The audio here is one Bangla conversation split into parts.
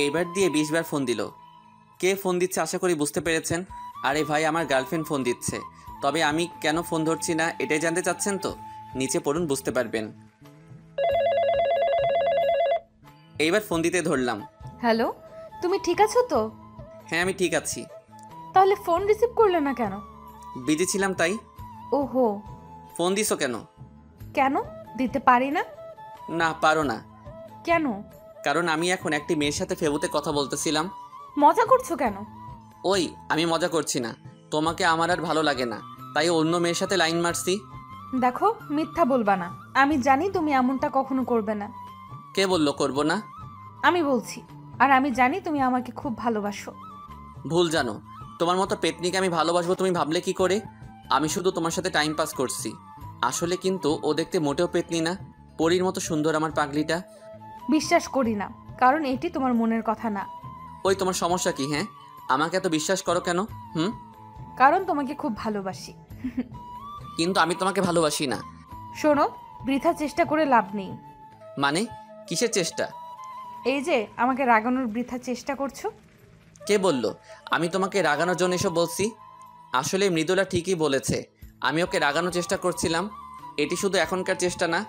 এইবার দিয়ে 20 বার ফোন দিল। কে ফোন দিচ্ছে আশা করি বুঝতে পেরেছেন। আরে ভাই, আমার গার্লফ্রেন্ড ফোন দিচ্ছে। তবে আমি কেন ফোন ধরছি না এটাই জানতে চাচ্ছেন তো? নিচে পড়ুন, বুঝতে পারবেন। এইবার ফোন দিতে ধরলাম। হ্যালো, তুমি ঠিক আছো তো? হ্যাঁ, আমি ঠিক আছি। তাহলে ফোন রিসিভ করলে না কেন? বিজি ছিলাম তাই। ওহো। ফোন দিছো কেন? কেন দিতে পারি না? না, পারো না। কেন? কারণ আমি এখন একটি মেয়ের সাথে ফেবুতে কথা বলতেছিলাম। মজা করছো কেন? ওই, আমি মজা করছি না। তোমাকে আমার আর ভালো লাগে না, তাই অন্য মেয়ের সাথে লাইন মারছি। দেখো, মিথ্যা বলবা না। আমি জানি তুমি এমনটা কখনো করবে না। কে বললো করবো না? আমি বলছি। আর আমি জানি তুমি আমাকে খুব ভালোবাসো। ভুল জানো। তোমার মতো পেতনিকে আমি ভালোবাসবো তুমি ভাবলে কি করে? আমি শুধু তোমার সাথে টাইম পাস করছি। আসলে কিন্তু ও দেখতে মোটেও পেতনি না, পরীর মতো সুন্দর আমার পাগলিটা। বিশ্বাস করি না, কারণ এটি তোমার মনের কথা না। ওই, তোমার সমস্যা কি? হ্যাঁ, আমাকে এত বিশ্বাস করো কেন? কারণ তোমাকে খুব ভালোবাসি। কিন্তু আমি তোমাকে ভালোবাসি না। শোনো, বৃথা চেষ্টা করে লাভ নেই। মানে? কিসের চেষ্টা? এই যে আমাকে রাগানোর বৃথা চেষ্টা করছো। কে বলল আমি তোমাকে রাগানোর জন্য এসব বলছি? আসলে মৃদুলা ঠিকই বলেছে, আমি ওকে রাগানোর চেষ্টা করছিলাম। এটি শুধু এখনকার চেষ্টা না,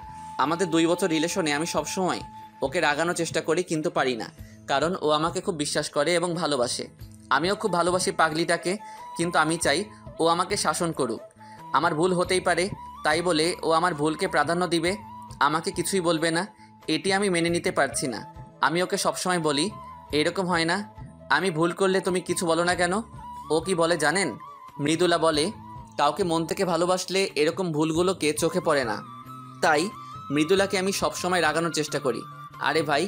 আমাদের 2 বছর রিলেশনে আমি সবসময় ওকে রাগানোর চেষ্টা করি, কিন্তু পারি না। কারণ ও আমাকে খুব বিশ্বাস করে এবং ভালোবাসে। আমিও খুব ভালোবাসি পাগলিটাকে, কিন্তু আমি চাই ও আমাকে শাসন করুক। আমার ভুল হতেই পারে, তাই বলে ও আমার ভুলকে প্রাধান্য দিবে, আমাকে কিছুই বলবে না। এটি আমি মেনে নিতে পারছি না। আমি ওকে সবসময় বলি, এরকম হয় না, আমি ভুল করলে তুমি কিছু বলো না কেন? ও কি বলে জানেন? মৃদুলা বলে, কাউকে মন থেকে ভালোবাসলে এরকম ভুলগুলোকে চোখে পড়ে না। তাই মৃদুলাকে আমি সবসময় রাগানোর চেষ্টা করি। আরে ভাই,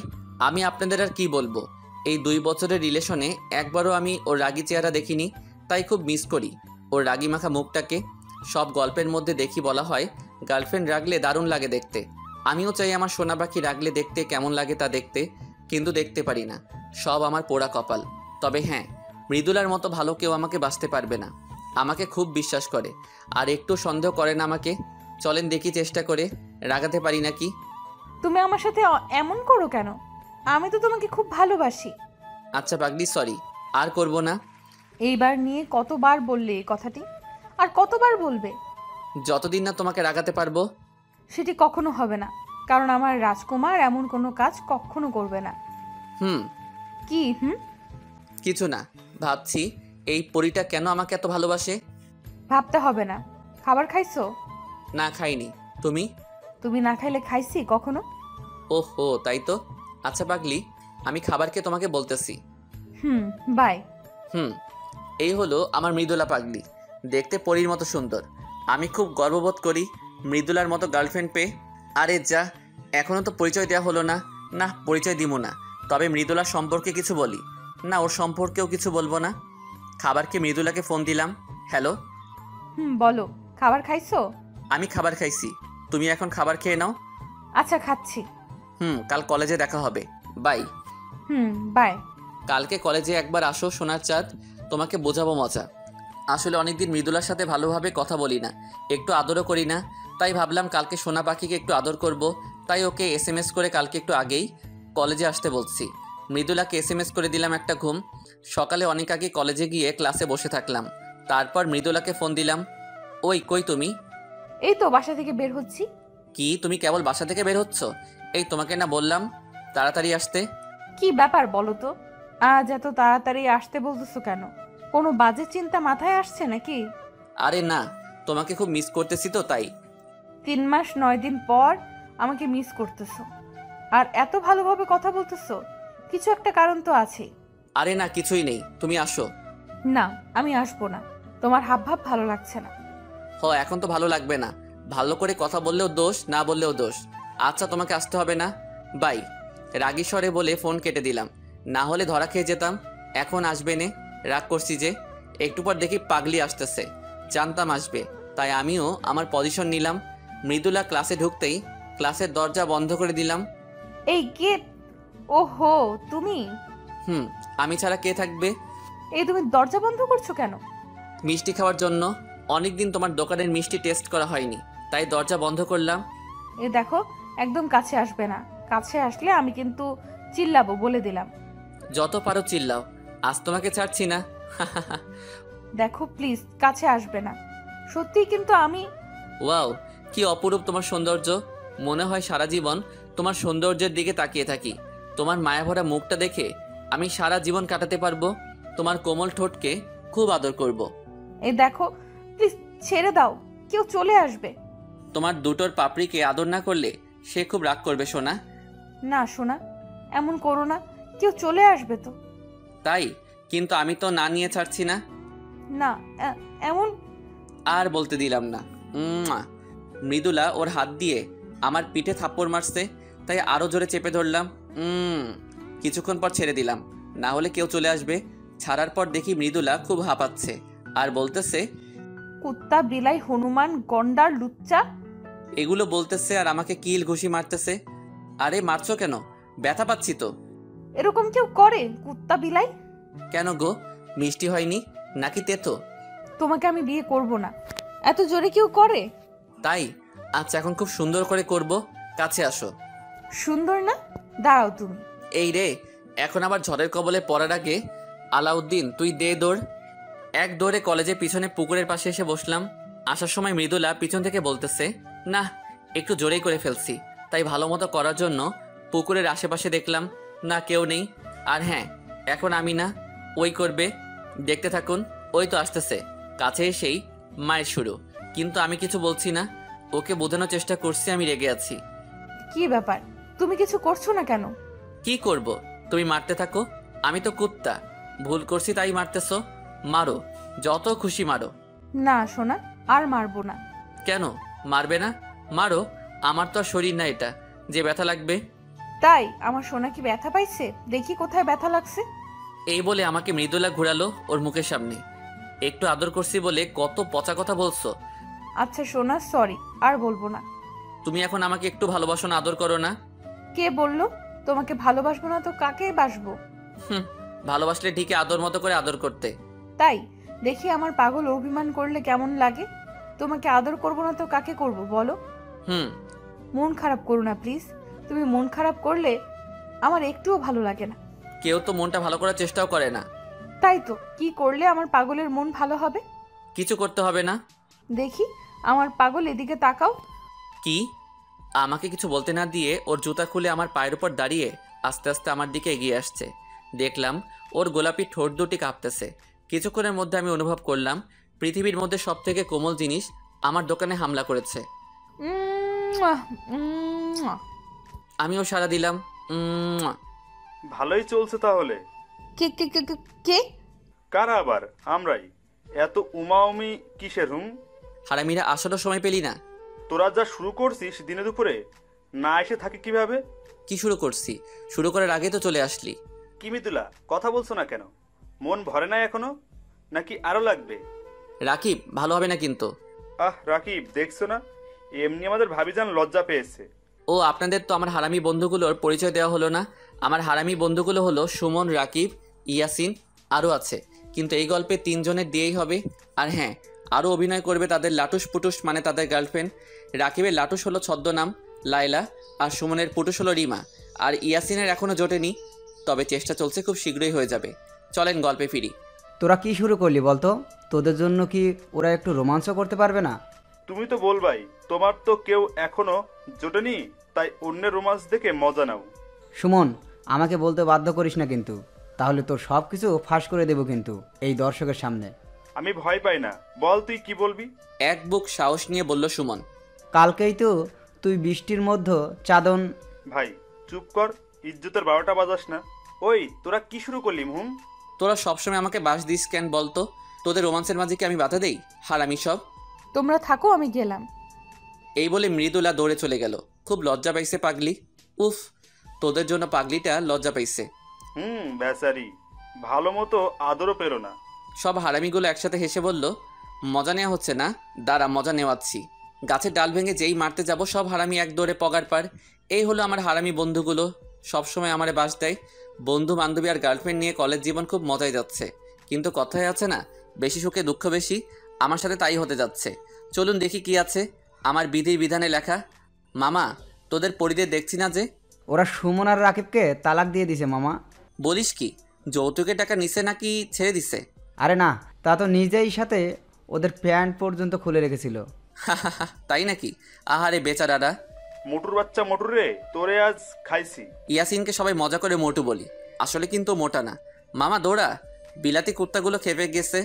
আমি আপনাদের আর কি বলবো, এই 2 বছরের রিলেশনে একবারও আমি ওর রাগী চেহারা দেখিনি, তাই খুব মিস করি ওর রাগী মাখা মুখটাকে। সব গল্পের মধ্যে দেখি বলা হয় গার্লফ্রেন্ড রাগলে দারুণ লাগে দেখতে। আমিও চাই আমার সোনা পাখি রাগলে দেখতে কেমন লাগে তা দেখতে, কিন্তু দেখতে পারি না। সব আমার পোড়া কপাল। তবে হ্যাঁ, মৃদুলার মতো ভালো কেউ আমাকে বাঁচতে পারবে না। আমাকে খুব বিশ্বাস করে, আর একটু সন্দেহ করে না আমাকে। চলেন দেখি চেষ্টা করে রাগাতে পারি নাকি। তুমি আমার সাথে এমন করো কেন? আমি তো তোমাকে খুব ভালোবাসি। আচ্ছা পাগলি, সরি, আর করব না। এইবার নিয়ে কতবার বললে এই কথাটি? আর কতবার বলবে? যতদিন না তোমাকে রাগাতে পারবো। সেটি কখনো হবে না, কারণ আমার রাজকুমার এমন কোনো কাজ কখনো করবে না। হুম। কি কিছু না, ভাবছি এই পরীটা কেন আমাকে এত ভালোবাসে। ভাবতে হবে না। খাবার খাইছো? না, খাইনি। তুমি? তুমি না খাইলে খাইছি কখনো? ওহো, তাই তো। আচ্ছা পাগলি, আমি খাবারকে তোমাকে বলতেছি। বাই। হুম। এই হলো আমার মৃদুলা পাগলি, দেখতে পরীর মতো সুন্দর। আমি খুব গর্ববোধ করি মৃদুলার মতো গার্লফ্রেন্ড পেয়ে। আরে যা, এখনও তো পরিচয় দেওয়া হলো না। না, পরিচয় দিব না। তবে মৃদুলার সম্পর্কে কিছু বলি না, ওর সম্পর্কেও কিছু বলবো না। খাবারকে মৃদুলাকে ফোন দিলাম। হ্যালো। বলো, খাবার খাইছো? আমি খাবার খাইছি, তুমি এখন খাবার খেয়ে নাও। আচ্ছা, খাচ্ছি। কাল কলেজে দেখা হবে। বাই। বাই। কালকে কলেজে একবার আসো সোনার চাঁদ, তোমাকে বোঝাবো মজা। আসলে অনেকদিন মৃদুলার সাথে ভালোভাবে কথা বলি না, একটু আদরও করি না। তাই ভাবলাম কালকে সোনা পাখিকে একটু আদর করব। তাই ওকে SMS করে কালকে একটু আগেই কলেজে আসতে বলছি। মৃদুলাকে SMS করে দিলাম একটা ঘুম। সকালে অনেক আগে কলেজে গিয়ে ক্লাসে বসে থাকলাম। তারপর মৃদুলাকে ফোন দিলাম। ওই, কই তুমি? এই তো বাসা থেকে বের হচ্ছি। কি, তুমি কেবল বাসা থেকে বের হচ্ছ? এই তোমাকে না বললাম তাড়াতাড়ি আসতে? কি ব্যাপার বলো তো? আজ এত তাড়াতাড়ি আসতে বলতেছো কেন? কোনো বাজে চিন্তা মাথায় আসছে নাকি? আরে না, তোমাকে খুব মিস করতেছি তো তাই। 3 মাস 9 দিন পর আমাকে মিস করতেছো, আর এত ভালোভাবে কথা বলতেছো? কিছু একটা কারণ তো আছে। আরে না, কিছুই নেই, তুমি আসো। না, আমি আসবো না। তোমার হাবভাব ভালো লাগছে না। এখন তো ভালো লাগবে না। ভালো করে কথা বললেও দোষ, না বললেও দোষ। আচ্ছা, তোমাকে আসতে হবে না। বাই। রাগী স্বরে বলে ফোন কেটে দিলাম, না হলে ধরা খেয়ে যেতাম। এখন আসবে নে, রাগ করছি যে। একটু পর দেখি পাগলি আসতেছে, জানতাম আসবে, তাই আমিও আমার পজিশন নিলাম। মৃদুলা ক্লাসে ঢুকতেই ক্লাসের দরজা বন্ধ করে দিলাম। এই কে? ওহো, তুমি? আমি ছাড়া কে থাকবে? এই তুমি দরজা বন্ধ করছো কেন? মিষ্টি খাওয়ার জন্য। অনেকদিন তোমার দোকানের মিষ্টি টেস্ট করা হয়নি, তাই দরজা বন্ধ করলাম। দেখো, একদম কাছে আসবে না। কাছে আসলে আমি কিন্তু চিল্লাবো, বলে দিলাম। যত পারো চিল্লাও, আজ তোমাকে ছাড়ছি না। দেখো প্লিজ কাছে আসবে না, সত্যি কিন্তু আমি। ওয়াও, কি অপরূপ তোমার সৌন্দর্য। মনে হয় সারা জীবন তোমার সৌন্দর্যের দিকে তাকিয়ে থাকি। তোমার মায়াভরা মুখটা দেখে আমি সারা জীবন কাটাতে পারবো। তোমার কোমল ঠোঁটকে খুব আদর করব। এই দেখো প্লিজ ছেড়ে দাও, কেউ চলে আসবে। তোমার দুটোর পাপড়িকে আদর না করলে সে খুব রাগ করবে সোনা। না সোনা, এমন করো না, কেউ চলে আসবে তো। তাই, কিন্তু আমি তো না নিয়ে ছাড়ছি না। না এমন। আর বলতে দিলাম না। উম্মা। মৃদুলা ওর হাত দিয়ে আমার পিঠে থাপ্পড় মারছে, তাই আরো জোরে চেপে ধরলাম। কিছুক্ষণ পর ছেড়ে দিলাম, না হলে কেউ চলে আসবে। ছাড়ার পর দেখি মৃদুলা খুব হাঁপাচ্ছে আর বলতেছে, কুত্তা বিলাই হনুমান গন্ডার লুচ্চা। এগুলো বলতেছে আর আমাকে কিল ঘুষি মারতেছে। আরে মারছো কেন? ব্যথা পাচ্ছি তো। এরকম কেউ করে কুত্তা বিলাই? কেন গো, মিষ্টি হয়নি নাকি তেতো? তোমাকে আমি বিয়ে করব না, এত জোরে কেউ করে? তাই, আচ্ছা এখন খুব সুন্দর করে করব, কাছে আসো। সুন্দর না? দাঁড়াও তুমি। এই রে, এখন আবার ঝড়ের কবলে পড়ার আগে আলাউদ্দিন তুই দে দৌড়। এক দৌড়ে কলেজের পিছনে পুকুরের পাশে এসে বসলাম। আসার সময় মৃদুলা পিছন থেকে বলতেছে, না একটু জোরেই করে ফেলছি। তাই ভালো মতো করার জন্য পুকুরের আশেপাশে দেখলাম, না কেউ নেই। আর হ্যাঁ, এখন আমি না, ওই করবে। দেখতে থাকুন, ওই তো আসতেছে। কাছে এসেই মায়ের শুরু, কিন্তু আমি কিছু বলছি না। ওকে বোঝানোর চেষ্টা করছি আমি রেগে আছি। কি ব্যাপার, তুমি কিছু করছো না কেন? কি করব? তুমি মারতে থাকো, আমি তো কুত্তা। ভুল করছি তাই মারতেছো, মারো, যত খুশি মারো। না সোনা, আর মারবো না। কেন মারবে না? মারো, আমার তো আর শরীর না এটা যে ব্যথা লাগবে। তাই আমার সোনা কি ব্যথা পাইছে? দেখি কোথায় ব্যথা লাগছে। এই বলে আমাকে মৃদুলা ঘুরালো ওর মুখের সামনে। একটু আদর করছি বলে কত পচা কথা বলছো। আচ্ছা সোনা, সরি, আর বলবো না। তুমি এখন আমাকে একটু ভালোবাসো না, আদর করো না? কে বললো তোমাকে ভালোবাসবো না? তো কাকে বাসবো? হুম, ভালোবাসলে ঠিকই আদর মতো করে আদর করতে। তাই, দেখি আমার পাগল অভিমান করলে কেমন লাগে। তোমাকে আদর করবো না তো কাকে করব বলো? হুম। মন খারাপ করো না প্লিজ। তুমি মন খারাপ করলে আমার একটুও ভালো লাগে না। কেউ তো মনটা ভালো করার চেষ্টাও করে না। তাই তো, কি করলে আমার পাগলের মন ভালো হবে? কিছু করতে হবে না। দেখি আমার পাগল এদিকে তাকাও। কি? আমাকে কিছু বলতে না দিয়ে ওর জুতা খুলে আমার পায়ের উপর দাঁড়িয়ে আস্তে আস্তে আমার দিকে এগিয়ে আসছে। দেখলাম ওর গোলাপি ঠোঁট দুটি কাঁপতেছে। কিছুক্ষণের মধ্যে আমি অনুভব করলাম পৃথিবীর মধ্যে সব থেকে কোমল জিনিস আমার দোকানে হামলা করেছে। উম্মুয়া, উম্মুয়া। আমিও সাড়া দিলাম। ভালোই চলছে তাহলে। কে কে কে কে- কে? কারা আবার? আমরাই। এত উমাউমি কিসের হারামিরা আসারও সময় পেলি না। তোরা যা শুরু করছিস দিনে দুপুরে, না এসে থাকে কিভাবে? কি শুরু করছি? শুরু করার আগে তো চলে আসলি। কি মিতুলা, কথা বলছো না কেন? মন ভরে না এখনো, নাকি আরো লাগবে? রাকিব, ভালো হবে না কিন্তু। রাকিব, দেখছো না এমনি আমাদের ভাবিজান লজ্জা পেয়েছে। ও, আপনাদের তো আমার হারামি বন্ধুগুলোর পরিচয় দেওয়া হলো না। আমার হারামি বন্ধুগুলো হলো সুমন, রাকিব, ইয়াসিন, আরও আছে। কিন্তু এই গল্পে 3 জনের দিয়েই হবে। আর হ্যাঁ, আরও অভিনয় করবে তাদের লাটুস পুটুস, মানে তাদের গার্লফ্রেন্ড। রাকিবের লাটুস হলো ছদ্মনাম লায়লা, আর সুমনের পুটুস হলো রিমা, আর ইয়াসিনের এখনও জোটেনি, তবে চেষ্টা চলছে, খুব শীঘ্রই হয়ে যাবে। চলেন গল্পে ফিরি। তোরা কি শুরু করলি বলতো? তোদের জন্য কি ওরা একটু রোমাঞ্চ করতে পারবে না? তুমি তো বলবাই, তোমার তো কেউ এখনো জোটেনি, তাই অন্যের রোমান্স দেখে মজা নাও। সুমন, আমাকে বলতে বাধ্য করিস না কিন্তু, তাহলে তোর সব কিছু ফাঁস করে দেবো কিন্তু এই দর্শকের সামনে। আমি ভয় পাই না, বল তুই কি বলবি? এক বুক সাহস নিয়ে বলল সুমন। কালকেই তো তুই বৃষ্টির মধ্যে চাদন। ভাই চুপ কর, ইজ্জতের 12টা বাজাস না। ওই তোরা কি শুরু করলি মুহুম? তোরা সবসময় আমাকে বাস দিস কেন বলতো? তোদের রোমান্সের মাঝে কি আমি বাধা দেই? হারামি সব। তোমরা থাকো, আমি গেলাম। এই বলে মৃদুলা দৌড়ে চলে গেল। খুব লজ্জা পাইছে পাগলি। উফ, তোদের জন্য পাগলিটা লজ্জা পাইছে। বেচারি, ভালো মতো আদরও পেলো না। সব হারামিগুলো একসাথে হেসে বলল, মজা নেওয়া হচ্ছে না? দাঁড়া, মজা নেওয়াচ্ছি। গাছের ডাল ভেঙে যেই মারতে যাব, সব হারামি এক দৌড়ে পগার পার। এই হলো আমার হারামি বন্ধুগুলো, সবসময় আমারে বাস দেয়। বন্ধু বান্ধবী আর গার্লফ্রেন্ড নিয়ে কলেজ জীবন খুব মজায় যাচ্ছে, কিন্তু কথায় আছে না, বেশি সুখে দুঃখ বেশি। আমার সাথে তাই হতে যাচ্ছে। চলুন দেখি কি আছে আমার বিধির বিধানে লেখা। মামা, তোদের পরিদের দেখছি না যে? ওরা সুমন আর রাকিবকে তালাক দিয়ে দিছে মামা। বলিস কি, যৌতুকের টাকা নিছে নাকি ছেড়ে দিছে? আরে না, তা তো নিজেই সাথে ওদের প্যান্ট পর্যন্ত খুলে রেখেছিল। তাই নাকি? আহারে বেচারারা। মোটুর বাচ্চা মোটুর রে, তোরে আজ খাইছি। ইয়াসিনকে সবাই মজা করে মোটু বলি, আসলে কিন্তু মোটা না। মামা দৌড়া, বিলাতি কুত্তাগুলো খেপে গেছে।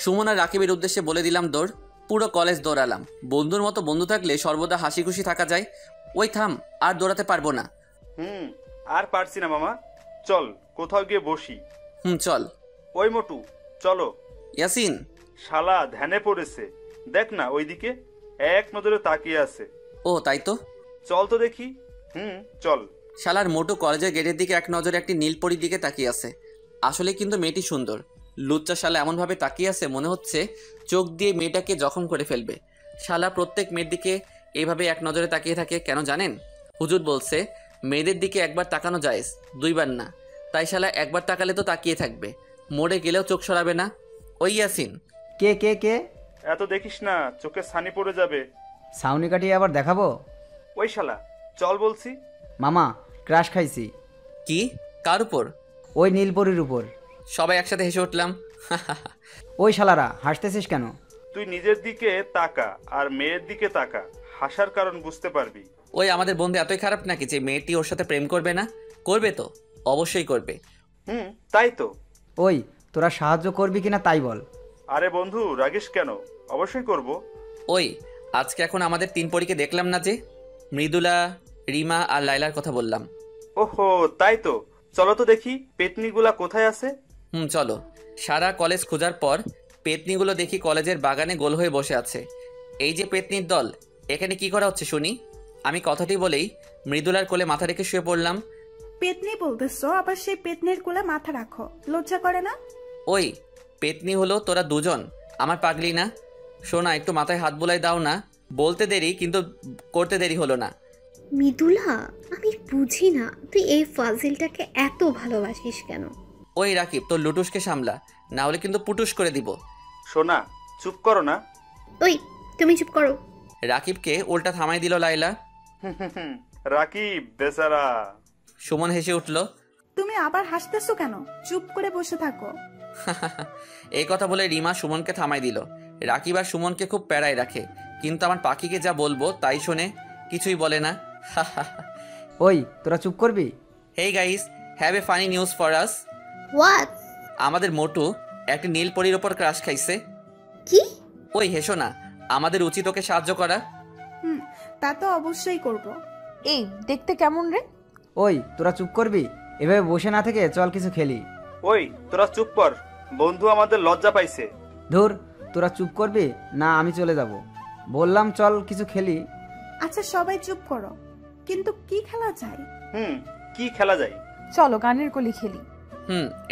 সুমন আর রাকিবের উদ্দেশ্যে বলে দিলাম দৌড়। পুরো কলেজ দৌড়ালাম। বন্ধুর মতো বন্ধু থাকলে সর্বদা হাসি খুশি থাকা যায়। ওই থাম, আর দৌড়াতে পারবো না। আর পারছি না মামা, চল কোথাও গিয়ে বসি। চল। ওই মোটু, চলো। ইয়াসিন। শালা ধ্যানে পড়েছে, দেখ না ওইদিকে এক নজরে তাকিয়ে আছে। ও তাই তো। চল তো দেখি। চল। শালার মোটু কলেজের গেটের দিকে এক নজরে একটি নীলপরির দিকে তাকিয়ে আছে। আসলে কিন্তু মেয়েটি সুন্দর। লুচ্চা শালা এমনভাবে তাকিয়ে আছে মনে হচ্ছে চোখ দিয়ে মেয়েটাকে জখম করে ফেলবে। শালা প্রত্যেক মেয়ের দিকে এইভাবে এক নজরে তাকিয়ে থাকে কেন জানেন? হুজুর বলছে মেয়েদের দিকে একবার তাকানো জায়েজ, দুইবার না। তাই শালা একবার তাকালে তো তাকিয়ে থাকবে, মরে গেলেও চোখ সরাবে না। ওই ইয়াসিন। কে কে কে? এত দেখিস না, চোখে ছানি পড়ে যাবে। সাউনি কাটিয়ে আবার দেখাবো? ওই শালা চল বলছি। মামা, ক্রাশ খাইছি। কি? কার উপর? ওই নীলপরির উপর। সবাই একসাথে হেসে উঠলাম। ওই শালারা হাসতেছিস কেন? তুই নিজের দিকে তাকা আর মেয়ের দিকে তাকা, হাসার কারণ বুঝতে পারবি। ওই আমাদের বন্ধু এতই খারাপ নাকি যে মেয়েটি ওর সাথে প্রেম করবে না? করবে তো, অবশ্যই করবে। তাই তো। ওই তোরা সাহায্য করবি কিনা তাই বল। আরে বন্ধু রাগিস কেন, অবশ্যই করব। ওই আজকে এখন আমাদের 3 পরীকে দেখলাম না যে? মৃদুলা, রিমা আর লাইলার কথা বললাম। ওহো তাই তো, চলো তো দেখি পেতনিগুলা কোথায় আছে। চলো। সারা কলেজ খোঁজার পর পেতনিগুলো দেখি কলেজের বাগানে গোল হয়ে বসে আছে। এই যে পেতনির দল, এখানে কি করা হচ্ছে শুনি? আমি কথাটি বলেই মৃদুলার কোলে মাথা রেখে শুয়ে পড়লাম। পেতনি বলতেছো, আবার সেই পেতনির কোলে মাথা রাখো, লজ্জা করে না? ওই পেতনি হলো তোরা দুজন, আমার পাগলি না? শোনা, একটু মাথায় হাত বুলাই দাও না। বলতে দেরি কিন্তু করতে দেরি হলো না। মৃদুলা, আমি বুঝি না তুই এই ফাজিলটাকে এত ভালোবাসিস কেন? ওই রাকিব, তোর লুটুসকে সামলা, না হলে কিন্তু পুটুস করে দিব। সোনা চুপ করো না। ওই তুমি চুপ করো। রাকিবকে উল্টা থামাই দিল লাইলা। রাকিব বেচারা। সুমন হেসে উঠল। তুমি আবার হাসতেছো কেন? চুপ করে বসে থাকো। এই কথা বলে রিমা সুমনকে থামাই দিল। রাকিব আর সুমনকে খুব প্যারায় রাখে, কিন্তু আমার পাখিকে যা বলবো তাই শোনে, কিছুই বলে না। ওই তোরা চুপ করবি? Hey guys, have a funny news for us. What? আমাদের মোটু একটা নীল পরীর ওপর ক্রাশ খাইছে। কি? ওই হেসো না, আমাদের উচিত ওকে সাহায্য করা। তা তো অবশ্যই করব। এই দেখতে কেমন রে? ওই তোরা চুপ করবি? এভাবে বসে না থেকে চল কিছু খেলি। ওই তোরা চুপ কর, বন্ধু আমাদের লজ্জা পাইছে। ধুর, তোরা চুপ করবি না আমি চলে যাব? বললাম চল কিছু খেলি। আচ্ছা সবাই চুপ করো, কিন্তু কি খেলা যায়? কি খেলা যায়? চলো গানের কলি খেলি।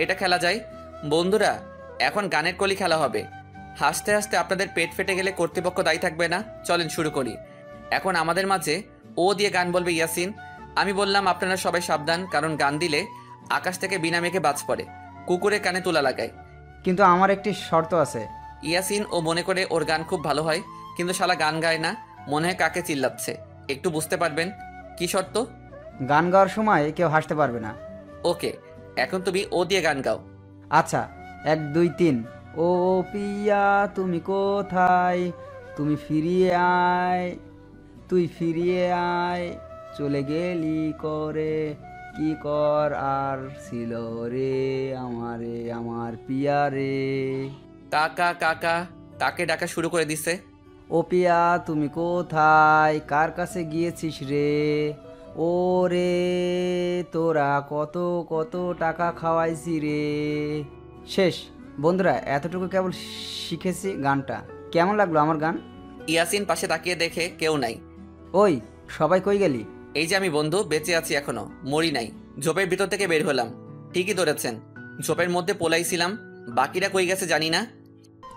এটা খেলা যায়। বন্ধুরা, এখন গানের কলি খেলা হবে। হাসতে হাসতে আপনাদের পেট ফেটে গেলে কর্তৃপক্ষ দায়ী থাকবে না। চলেন শুরু করি। এখন আমাদের মাঝে ও দিয়ে গান বলবে ইয়াসিন। আমি বললাম আপনারা সবাই সাবধান, কারণ গান দিলে আকাশ থেকে বিনা মেঘে বাজ পড়ে, কুকুরের কানে তুলা লাগায়। কিন্তু আমার একটি শর্ত আছে। ইয়াসিন ও মনে করে ওর গান খুব ভালো হয়, কিন্তু শালা গান গায় না, মনে হয় কাকে চিল্লাচ্ছে। একটু বুঝতে পারবেন। কি শর্ত? গান গাওয়ার সময় কেউ হাসতে পারবে না। ওকে, এখন তুমি ও দিয়ে গান গাও। আচ্ছা, 1 2 3। ও পিয়া তুমি কোথায়, তুমি ফিরিয়ে আয়, তুই ফিরিয়ে আয়, চলে গেলি করে, কি কর আর ছিল রে আমারে আমার পিয়া রে। কাকা কাকা, কাকে ডাকা শুরু করে দিছে। ও পিয়া তুমি কোথায়, কার কাছে গিয়েছিস রে, ও রে তোরা কত কত টাকা খাওয়াইছি রে। শেষ। বন্ধুরা, এতটুকু কেবল শিখেছি গানটা। কেমন লাগলো আমার গান? ইয়াসিন পাশে তাকিয়ে দেখে কেউ নাই। ওই সবাই কই গেলি? এই যে আমি বন্ধু, বেঁচে আছি এখনো, মরি নাই। ঝোপের ভিতর থেকে বের হলাম। ঠিকই ধরেছেন, ঝোপের মধ্যে পোলাইছিলাম। বাকিরা কই গেছে জানি না।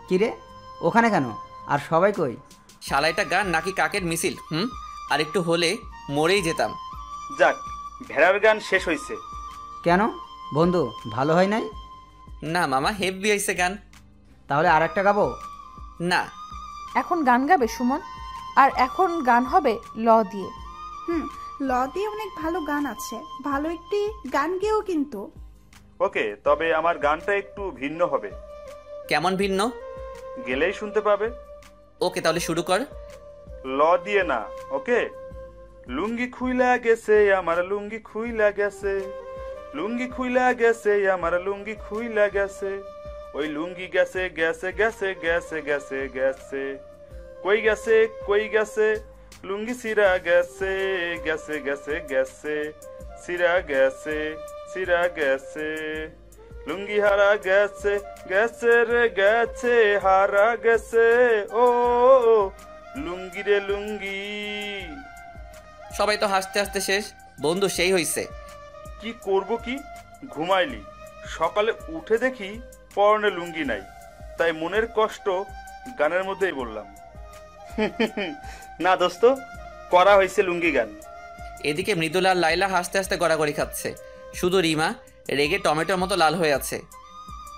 কিরে, ওখানে কেন? আর সবাই কই? শালাইটা গান নাকি কাকের মিছিল? আর একটু হলে মরেই যেতাম। যাক, ভেড়ার গান শেষ হয়েছে। কেন বন্ধু, ভালো হয় নাই? না মামা, হেভি হয়েছে গান। তাহলে আর একটা গাবো? না। এখন গান গাবে সুমন, আর এখন গান হবে ল দিয়ে। ল দিয়ে অনেক ভালো গান আছে, ভালো একটি গান গেও কিন্তু। ওকে, তবে আমার গানটা একটু ভিন্ন হবে। কেমন ভিন্ন? গেলেই শুনতে পাবে। ওকে, তাহলে শুরু কর। ল দিয়ে না, ওকে? লুঙ্গি খুইলা গেছে আমার, লুঙ্গি খুইলা গেছে, লুঙ্গি খুইলা গেছে আমার, লুঙ্গি খুইলা গেছে, ওই লুঙ্গি গেছে গেছে গেছে গেছে গেছে গেছে, কই গেছে কই গেছে, লুঙ্গি সিরা গেছে গেছে গেছে গেছে, সিরা গেছে সিরা গেছে, লুঙ্গি হারা গেছে গেছে রে গেছে, হারা গেছে ও লুঙ্গি রে লুঙ্গি। সবাই তো হাসতে হাসতে শেষ। বন্ধু, সেই হইছে। কি করব কি, ঘুমাইলি, সকালে উঠে দেখি পরনে লুঙ্গি নাই, তাই মনের কষ্ট গানের মধ্যেই বললাম। না দোস্ত, করা হয়েছে লুঙ্গি গান। এদিকে মৃদুলা আর লাইলা হাসতে হাসতে গড়াগড়ি খাচ্ছে। শুধু রিমা রেগে টমেটোর মতো লাল হয়ে আছে।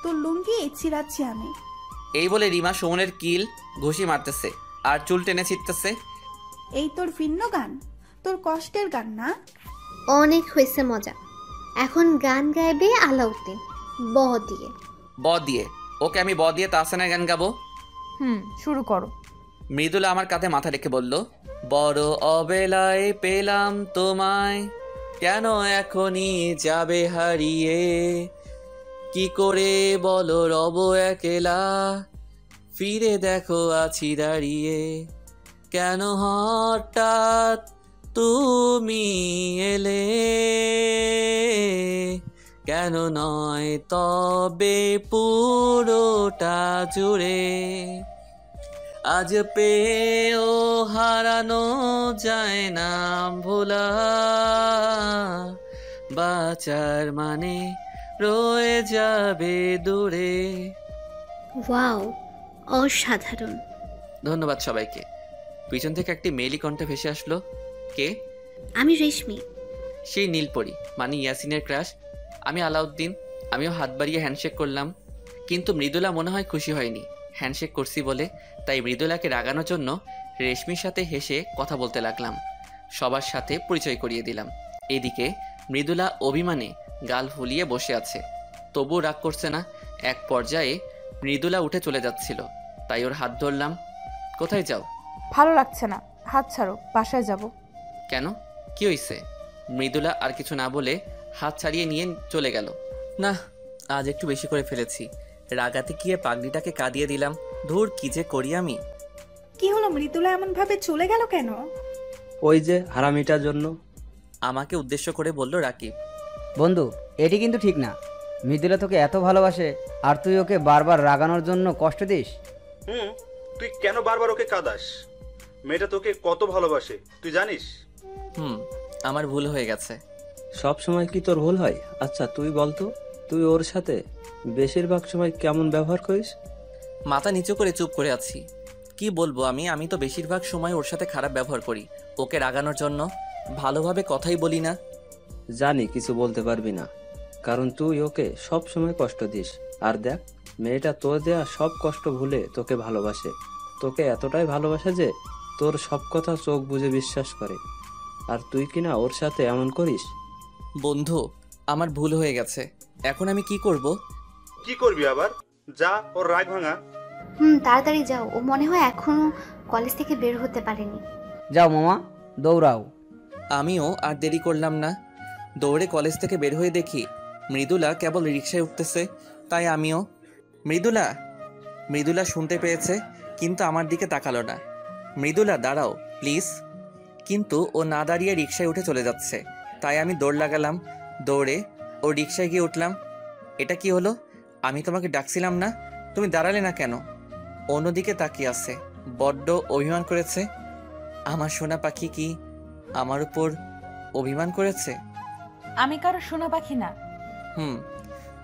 তোর লুঙ্গি ছিঁড়াচ্ছি আমি। এই বলে রিমা সুমনের কিল ঘুষি মারতেছে আর চুল টেনে ছিটতেছে। এই তোর ভিন্ন গান, তোর কষ্টের গান না? অনেক হয়েছে মজা। এখন গান গাইবে আলাউদ্দিন ব দিয়ে। ব দিয়ে? ওকে, আমি ব দিয়ে তাহসানের গান গাবো। শুরু করো। মৃদুলা আমার কাঁধে মাথা রেখে বলল, বড় অবেলায় পেলাম তোমায়, কেন এখনই যাবে হারিয়ে, কি করে বলো রব একলা, ফিরে দেখো আছি দাঁড়িয়ে, কেন হঠাৎ তুমি এলে, কেন নয় তবে পুরোটা জুড়ে, আজ পেয়েও হারানো যায় না ভোলা, বাঁচার মানে রয়ে যাবে দূরে। ওয়াও, অসাধারণ। ধন্যবাদ সবাইকে। পিছন থেকে একটি মেয়েলি কণ্ঠে ভেসে আসলো। কে? আমি রেশমি। সেই নীলপরি, মানে ইয়াসিনের ক্রাশ। আমি আলাউদ্দিন। আমিও হাত বাড়িয়ে হ্যান্ডশেক করলাম, কিন্তু মৃদুলা মনে হয় খুশি হয়নি হ্যান্ডশেক করছি বলে। তাই মৃদুলাকে রাগানোর জন্য রেশমির সাথে হেসে কথা বলতে লাগলাম, সবার সাথে পরিচয় করিয়ে দিলাম। এদিকে মৃদুলা অভিমানে গাল ফুলিয়ে বসে আছে, তবুও রাগ করছে না। এক পর্যায়ে মৃদুলা উঠে চলে যাচ্ছিল, তাই ওর হাত ধরলাম। কোথায় যাও? ভালো লাগছে না, হাত ছাড়ো, বাসায় যাব। কেন, কি হয়েছে? মৃদুলা আর কিছু না বলে হাত ছাড়িয়ে নিয়ে চলে গেল। না, আজ একটু বেশি করে ফেলেছি। রাগাতে গিয়ে পাগড়িটাকে কাঁদিয়ে দিলাম। ধুর, কি যে করি আমি। কি হলো, মৃদুলা এমন ভাবে চলে গেল কেন? ওই যে হারামিটার জন্য। আমাকে উদ্দেশ্য করে বলল রাকিব। বন্ধু, এটি কিন্তু ঠিক না। মৃদুলা তোকে এত ভালোবাসে আর তুই ওকে বারবার রাগানোর জন্য কষ্ট দিস। তুই কেন বারবার ওকে কাঁদাস? মেয়েটা তোকে কত ভালোবাসে তুই জানিস? আমার ভুল হয়ে গেছে। সব সময় কি তোর ভুল হয়? আচ্ছা তুই বলতো, তুই ওর সাথে বেশিরভাগ সময় কেমন ব্যবহার করিস? মাথা নিচু করে চুপ করে আছি। কি বলবো আমি তো বেশিরভাগ সময় ওর সাথে খারাপ ব্যবহার করি, ওকে রাগানোর জন্য। ভালোভাবে কথাই বলি না। জানি কিছু বলতে পারবি না, কারণ তুই ওকে সব সময় কষ্ট দিস। আর দেখ, মেয়েটা তোর দেয়া সব কষ্ট ভুলে তোকে ভালোবাসে। তোকে এতটাই ভালোবাসে যে তোর সব কথা চোখ বুজে বিশ্বাস করে। আর তুই কিনা ওর সাথে এমন করিস। বন্ধু, আমার ভুল হয়ে গেছে। এখন আমি কি করব? কি করবি আবার? যা, ওর রাগ ভাঙা। তাড়াতাড়ি যাও, ও মনে হয় এখনো কলেজ থেকে বের হতে পারেনি। যাও মামা, দৌড়াও। আমিও আর দেরি করলাম না। দৌড়ে কলেজ থেকে বের হয়ে দেখি মৃদুলা কেবল রিকশায় উঠতেছে। তাই আমিও। মৃদুলা! মৃদুলা শুনতে পেয়েছে, কিন্তু আমার দিকে তাকালো না। মৃদুলা, দাঁড়াও প্লিজ। কিন্তু ও না দাঁড়িয়ে রিকশায় উঠে চলে যাচ্ছে। তাই আমি দৌড় লাগালাম। দৌড়ে ও রিকশায় গিয়ে উঠলাম। এটা কি হলো? আমি তোমাকে ডাকছিলাম না, তুমি দাঁড়ালে না কেন? অন্যদিকে তাকিয়ে আছে, বড্ড অভিমান করেছে। আমার সোনা পাখি কি আমার উপর অভিমান করেছে? আমি কারো সোনা পাখি না।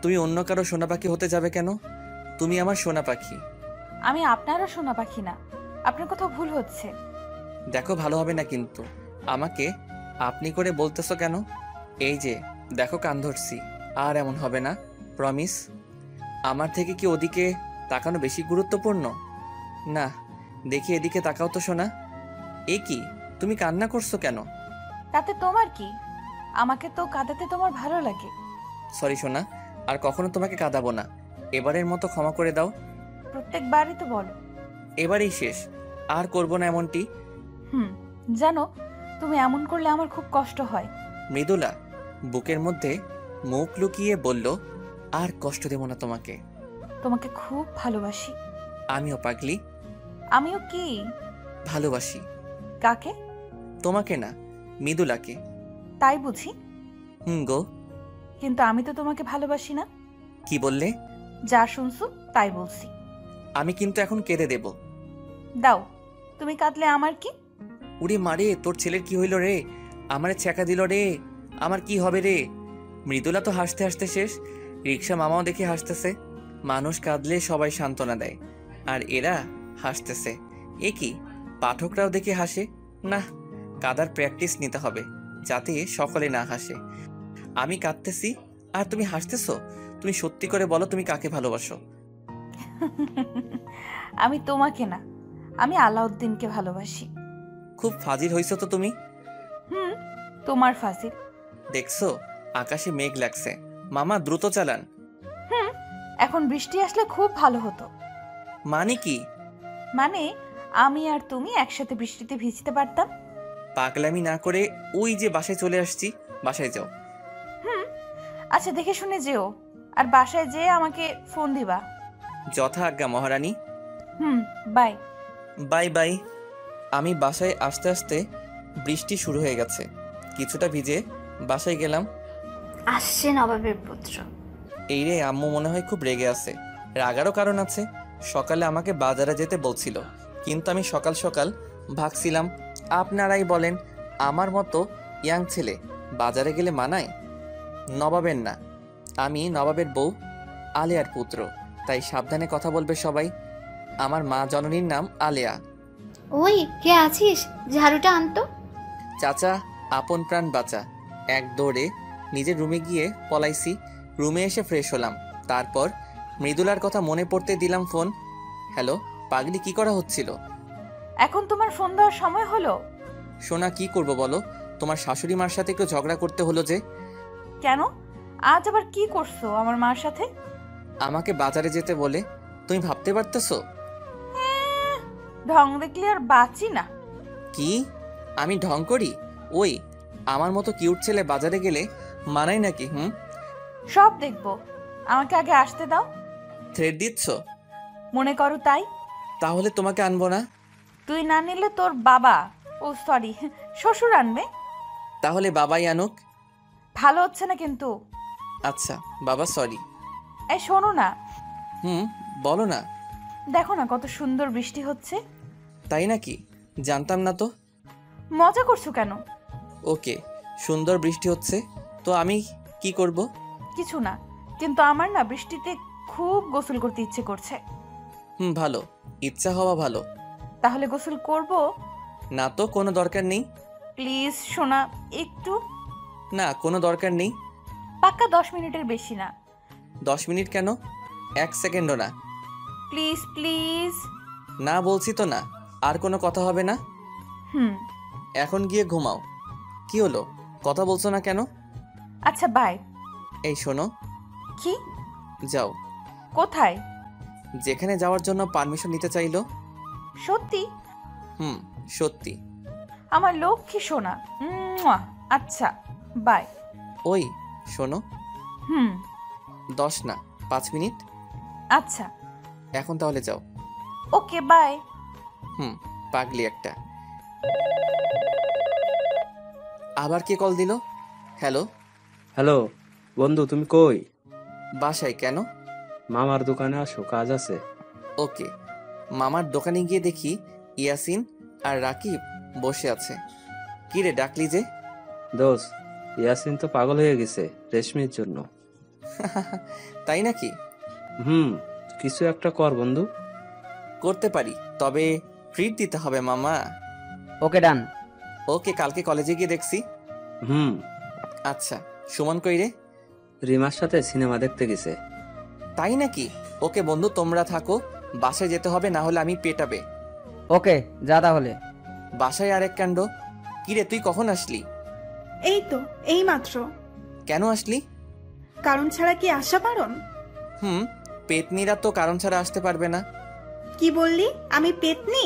তুমি অন্য কারো সোনা পাখি হতে যাবে কেন? তুমি আমার সোনা পাখি। আমি আপনারও সোনা পাখি না, আপনার কোথাও ভুল হচ্ছে। দেখো, ভালো হবে না কিন্তু। আমাকে আপনি করে বলতেছো কেন? এই যে দেখো, কান ধরছি। আর এমন হবে না, প্রমিস। আমার থেকে কি ওদিকে তাকানো বেশি গুরুত্বপূর্ণ? না, দেখি এদিকে তাকাও তো সোনা। এ কি, তুমি কান্না করছো কেন? তাতে তোমার কি? আমাকে তো কাঁদাতে তোমার ভালো লাগে। সরি সোনা, আর কখনো তোমাকে কাঁদাবো না। এবারের মতো ক্ষমা করে দাও। প্রত্যেকবারই তো বলো। এবারেই শেষ, আর করবো না এমনটি। জানো, তুমি এমন করলে আমার খুব কষ্ট হয়। মৃদুলা বুকের মধ্যে মুখ লুকিয়ে বলল, আর কষ্ট দেব না তোমাকে। তোমাকে খুব ভালোবাসি। আমিও পাগলি। আমিও কি ভালোবাসি। কাকে? তোমাকে না, মৃদুলাকে। তাই বুঝি? গো। কিন্তু আমি তো তোমাকে ভালোবাসি না। কি বললে? যা শুনছো তাই বলছি। আমি কিন্তু এখন কেঁদে দেব। দাও, তুমি কাঁদলে আমার কি? উড়ি মারে, তোর ছেলের কি হইল রে? আমারে ছ্যাঁকা দিল রে। আমার কি হবে রে? মৃদুলা তো হাসতে হাসতে শেষ। রিক্সা মামাও দেখে হাসতেছে। মানুষ কাঁদলে সবাই সান্ত্বনা দেয়, আর এরা হাসতেছে। এ কি, পাঠকরাও দেখে হাসে না? কাদার প্র্যাকটিস নিতে হবে যাতে সকলে না হাসে। আমি কাঁদতেছি আর তুমি হাসতেছো। তুমি সত্যি করে বলো, তুমি কাকে ভালোবাসো? আমি তোমাকে না, আমি আলাউদ্দিনকে ভালোবাসি। খুব ফাজিল হইছো তো তুমি। তোমার ফাজিল। দেখছো আকাশে মেঘ লাগছে, মামা দ্রুত চালান। এখন বৃষ্টি আসলে খুব ভালো হতো। মানে কি? মানে আমি আর তুমি একসাথে বৃষ্টিতে ভিজতে পারতাম। পাগলামি না করে ওই যে বাসায় চলে আসছি, বাসায় যাও। আচ্ছা, দেখে শুনে যেও, আর বাসায় যেয়ে আমাকে ফোন দিবা। যথা আজ্ঞা মহারানী। বাই। Bye bye. আমি বাসায় আসতে আসতে বৃষ্টি শুরু হয়ে গেছে। কিছুটা ভিজে বাসায় গেলাম। আসছে নবাবের পুত্র। এই রে, আম্মু মনে হয় খুব রেগে আছে। রাগারও কারণ আছে। সকালে আমাকে বাজারে যেতে বলছিল, কিন্তু আমি সকাল সকাল ভাগছিলাম। আপনারাই বলেন, আমার মতো ইয়াং ছেলে বাজারে গেলে মানায়? নবাবের না, আমি নবাবের বউ আলেয়ার পুত্র, তাই সাবধানে কথা বলবে সবাই। আমার মা জননীর নাম আলেয়া। ওই কে আছিস, ঝাড়ুটা আনতো। চাচা আপন প্রাণ বাঁচা। এক দৌড়ে নিজের রুমে গিয়ে পলাইছি। রুমে এসে ফ্রেশ হলাম। তারপর মৃদুলার কথা মনে পড়তে দিলাম ফোন। হ্যালো পাগলি, কি করা হচ্ছিল? এখন তোমার ফোন দেওয়ার সময় হলো? সোনা, কি করব বলো? তোমার শাশুড়ি মার সাথে একটু ঝগড়া করতে হলো যে। কেন? আজ আবার কি করছো আমার মার সাথে? আমাকে বাজারে যেতে বলে। তুমি ভাবতে পারতেছো? ঢং দেখলে আর বাঁচি না। কি আমি ঢং করি? ওই আমার মতো কিউট ছেলে বাজারে গেলে মানাই নাকি? সব দেখবো, আমাকে আগে আসতে দাও। থ্রেড দিচ্ছ? মনে করো তাই। তাহলে তোমাকে আনবো না। তুই না নিলে তোর বাবা, ও সরি, শ্বশুর আনবে। তাহলে বাবাই আনুক। ভালো হচ্ছে না কিন্তু। আচ্ছা বাবা, সরি। এই শোনো না। বলো না। দেখো না কত সুন্দর বৃষ্টি হচ্ছে। তাই নাকি? জানতাম না তো। মজা করছো কেন? ওকে, সুন্দর বৃষ্টি হচ্ছে তো আমি কি করব? কিছু না, কিন্তু আমার না বৃষ্টিতে খুব গোসল করতে ইচ্ছে করছে। ভালো, ইচ্ছা হওয়া ভালো। তাহলে গোসল করব? না তো, কোনো দরকার নেই। প্লিজ সোনা, একটু। না, কোনো দরকার নেই। পাক্কা 10 মিনিটের বেশি না। 10 মিনিট কেন? 1 সেকেন্ডও না। Please please. না বলছি তো না। আর কোনো কথা হবে না। এখন গিয়ে ঘুমাও। কি হলো, কথা বলছো না কেন? আচ্ছা বাই। এই শোনো। কি? যাও। কোথায়? যেখানে যাওয়ার জন্য পারমিশন নিতে চাইলো। সত্যি? সত্যি। আমার লক্ষ্মী সোনা। আচ্ছা বাই। ওই শোনো। 10 না, 5 মিনিট। আচ্ছা। এখন তাহলে যাও। Okay bye. পাগলি একটা। আবার কে কল দিল? হ্যালো। হ্যালো বন্ধু, তুমি কই? বাসায়। কেন? মামার দোকানে আসো, কাজ আছে। ওকে। মামার দোকানে গিয়ে দেখি ইয়াসিন আর রাকিব বসে আছে। কি রে, ডাকলি যে? দোস্ত, ইয়াসিন তো পাগল হয়ে গেছে রেশমির জন্য। তাই নাকি? কিছু একটা কর বন্ধু। করতে পারি, তবে ট্রিট দিতে হবে মামা। ওকে ডান। ওকে, কালকে কলেজে গিয়ে দেখছি। আচ্ছা, সুমন কই রে? রিমার সাথে সিনেমা দেখতে গেছে। তাই নাকি? ওকে বন্ধু, তোমরা থাকো, বাসায় যেতে হবে, না হলে আমি পেটাবে। ওকে যা তাহলে। বাসায় আরেক কাণ্ড। কিরে, তুই কখন আসলি? এই তো, এই মাত্র। কেন আসলি? কারণ ছাড়া কি আসা পারন? পেতনিরা তো কারণ ছাড়া আসতে পারবে না। কি বললি? আমি পেতনি?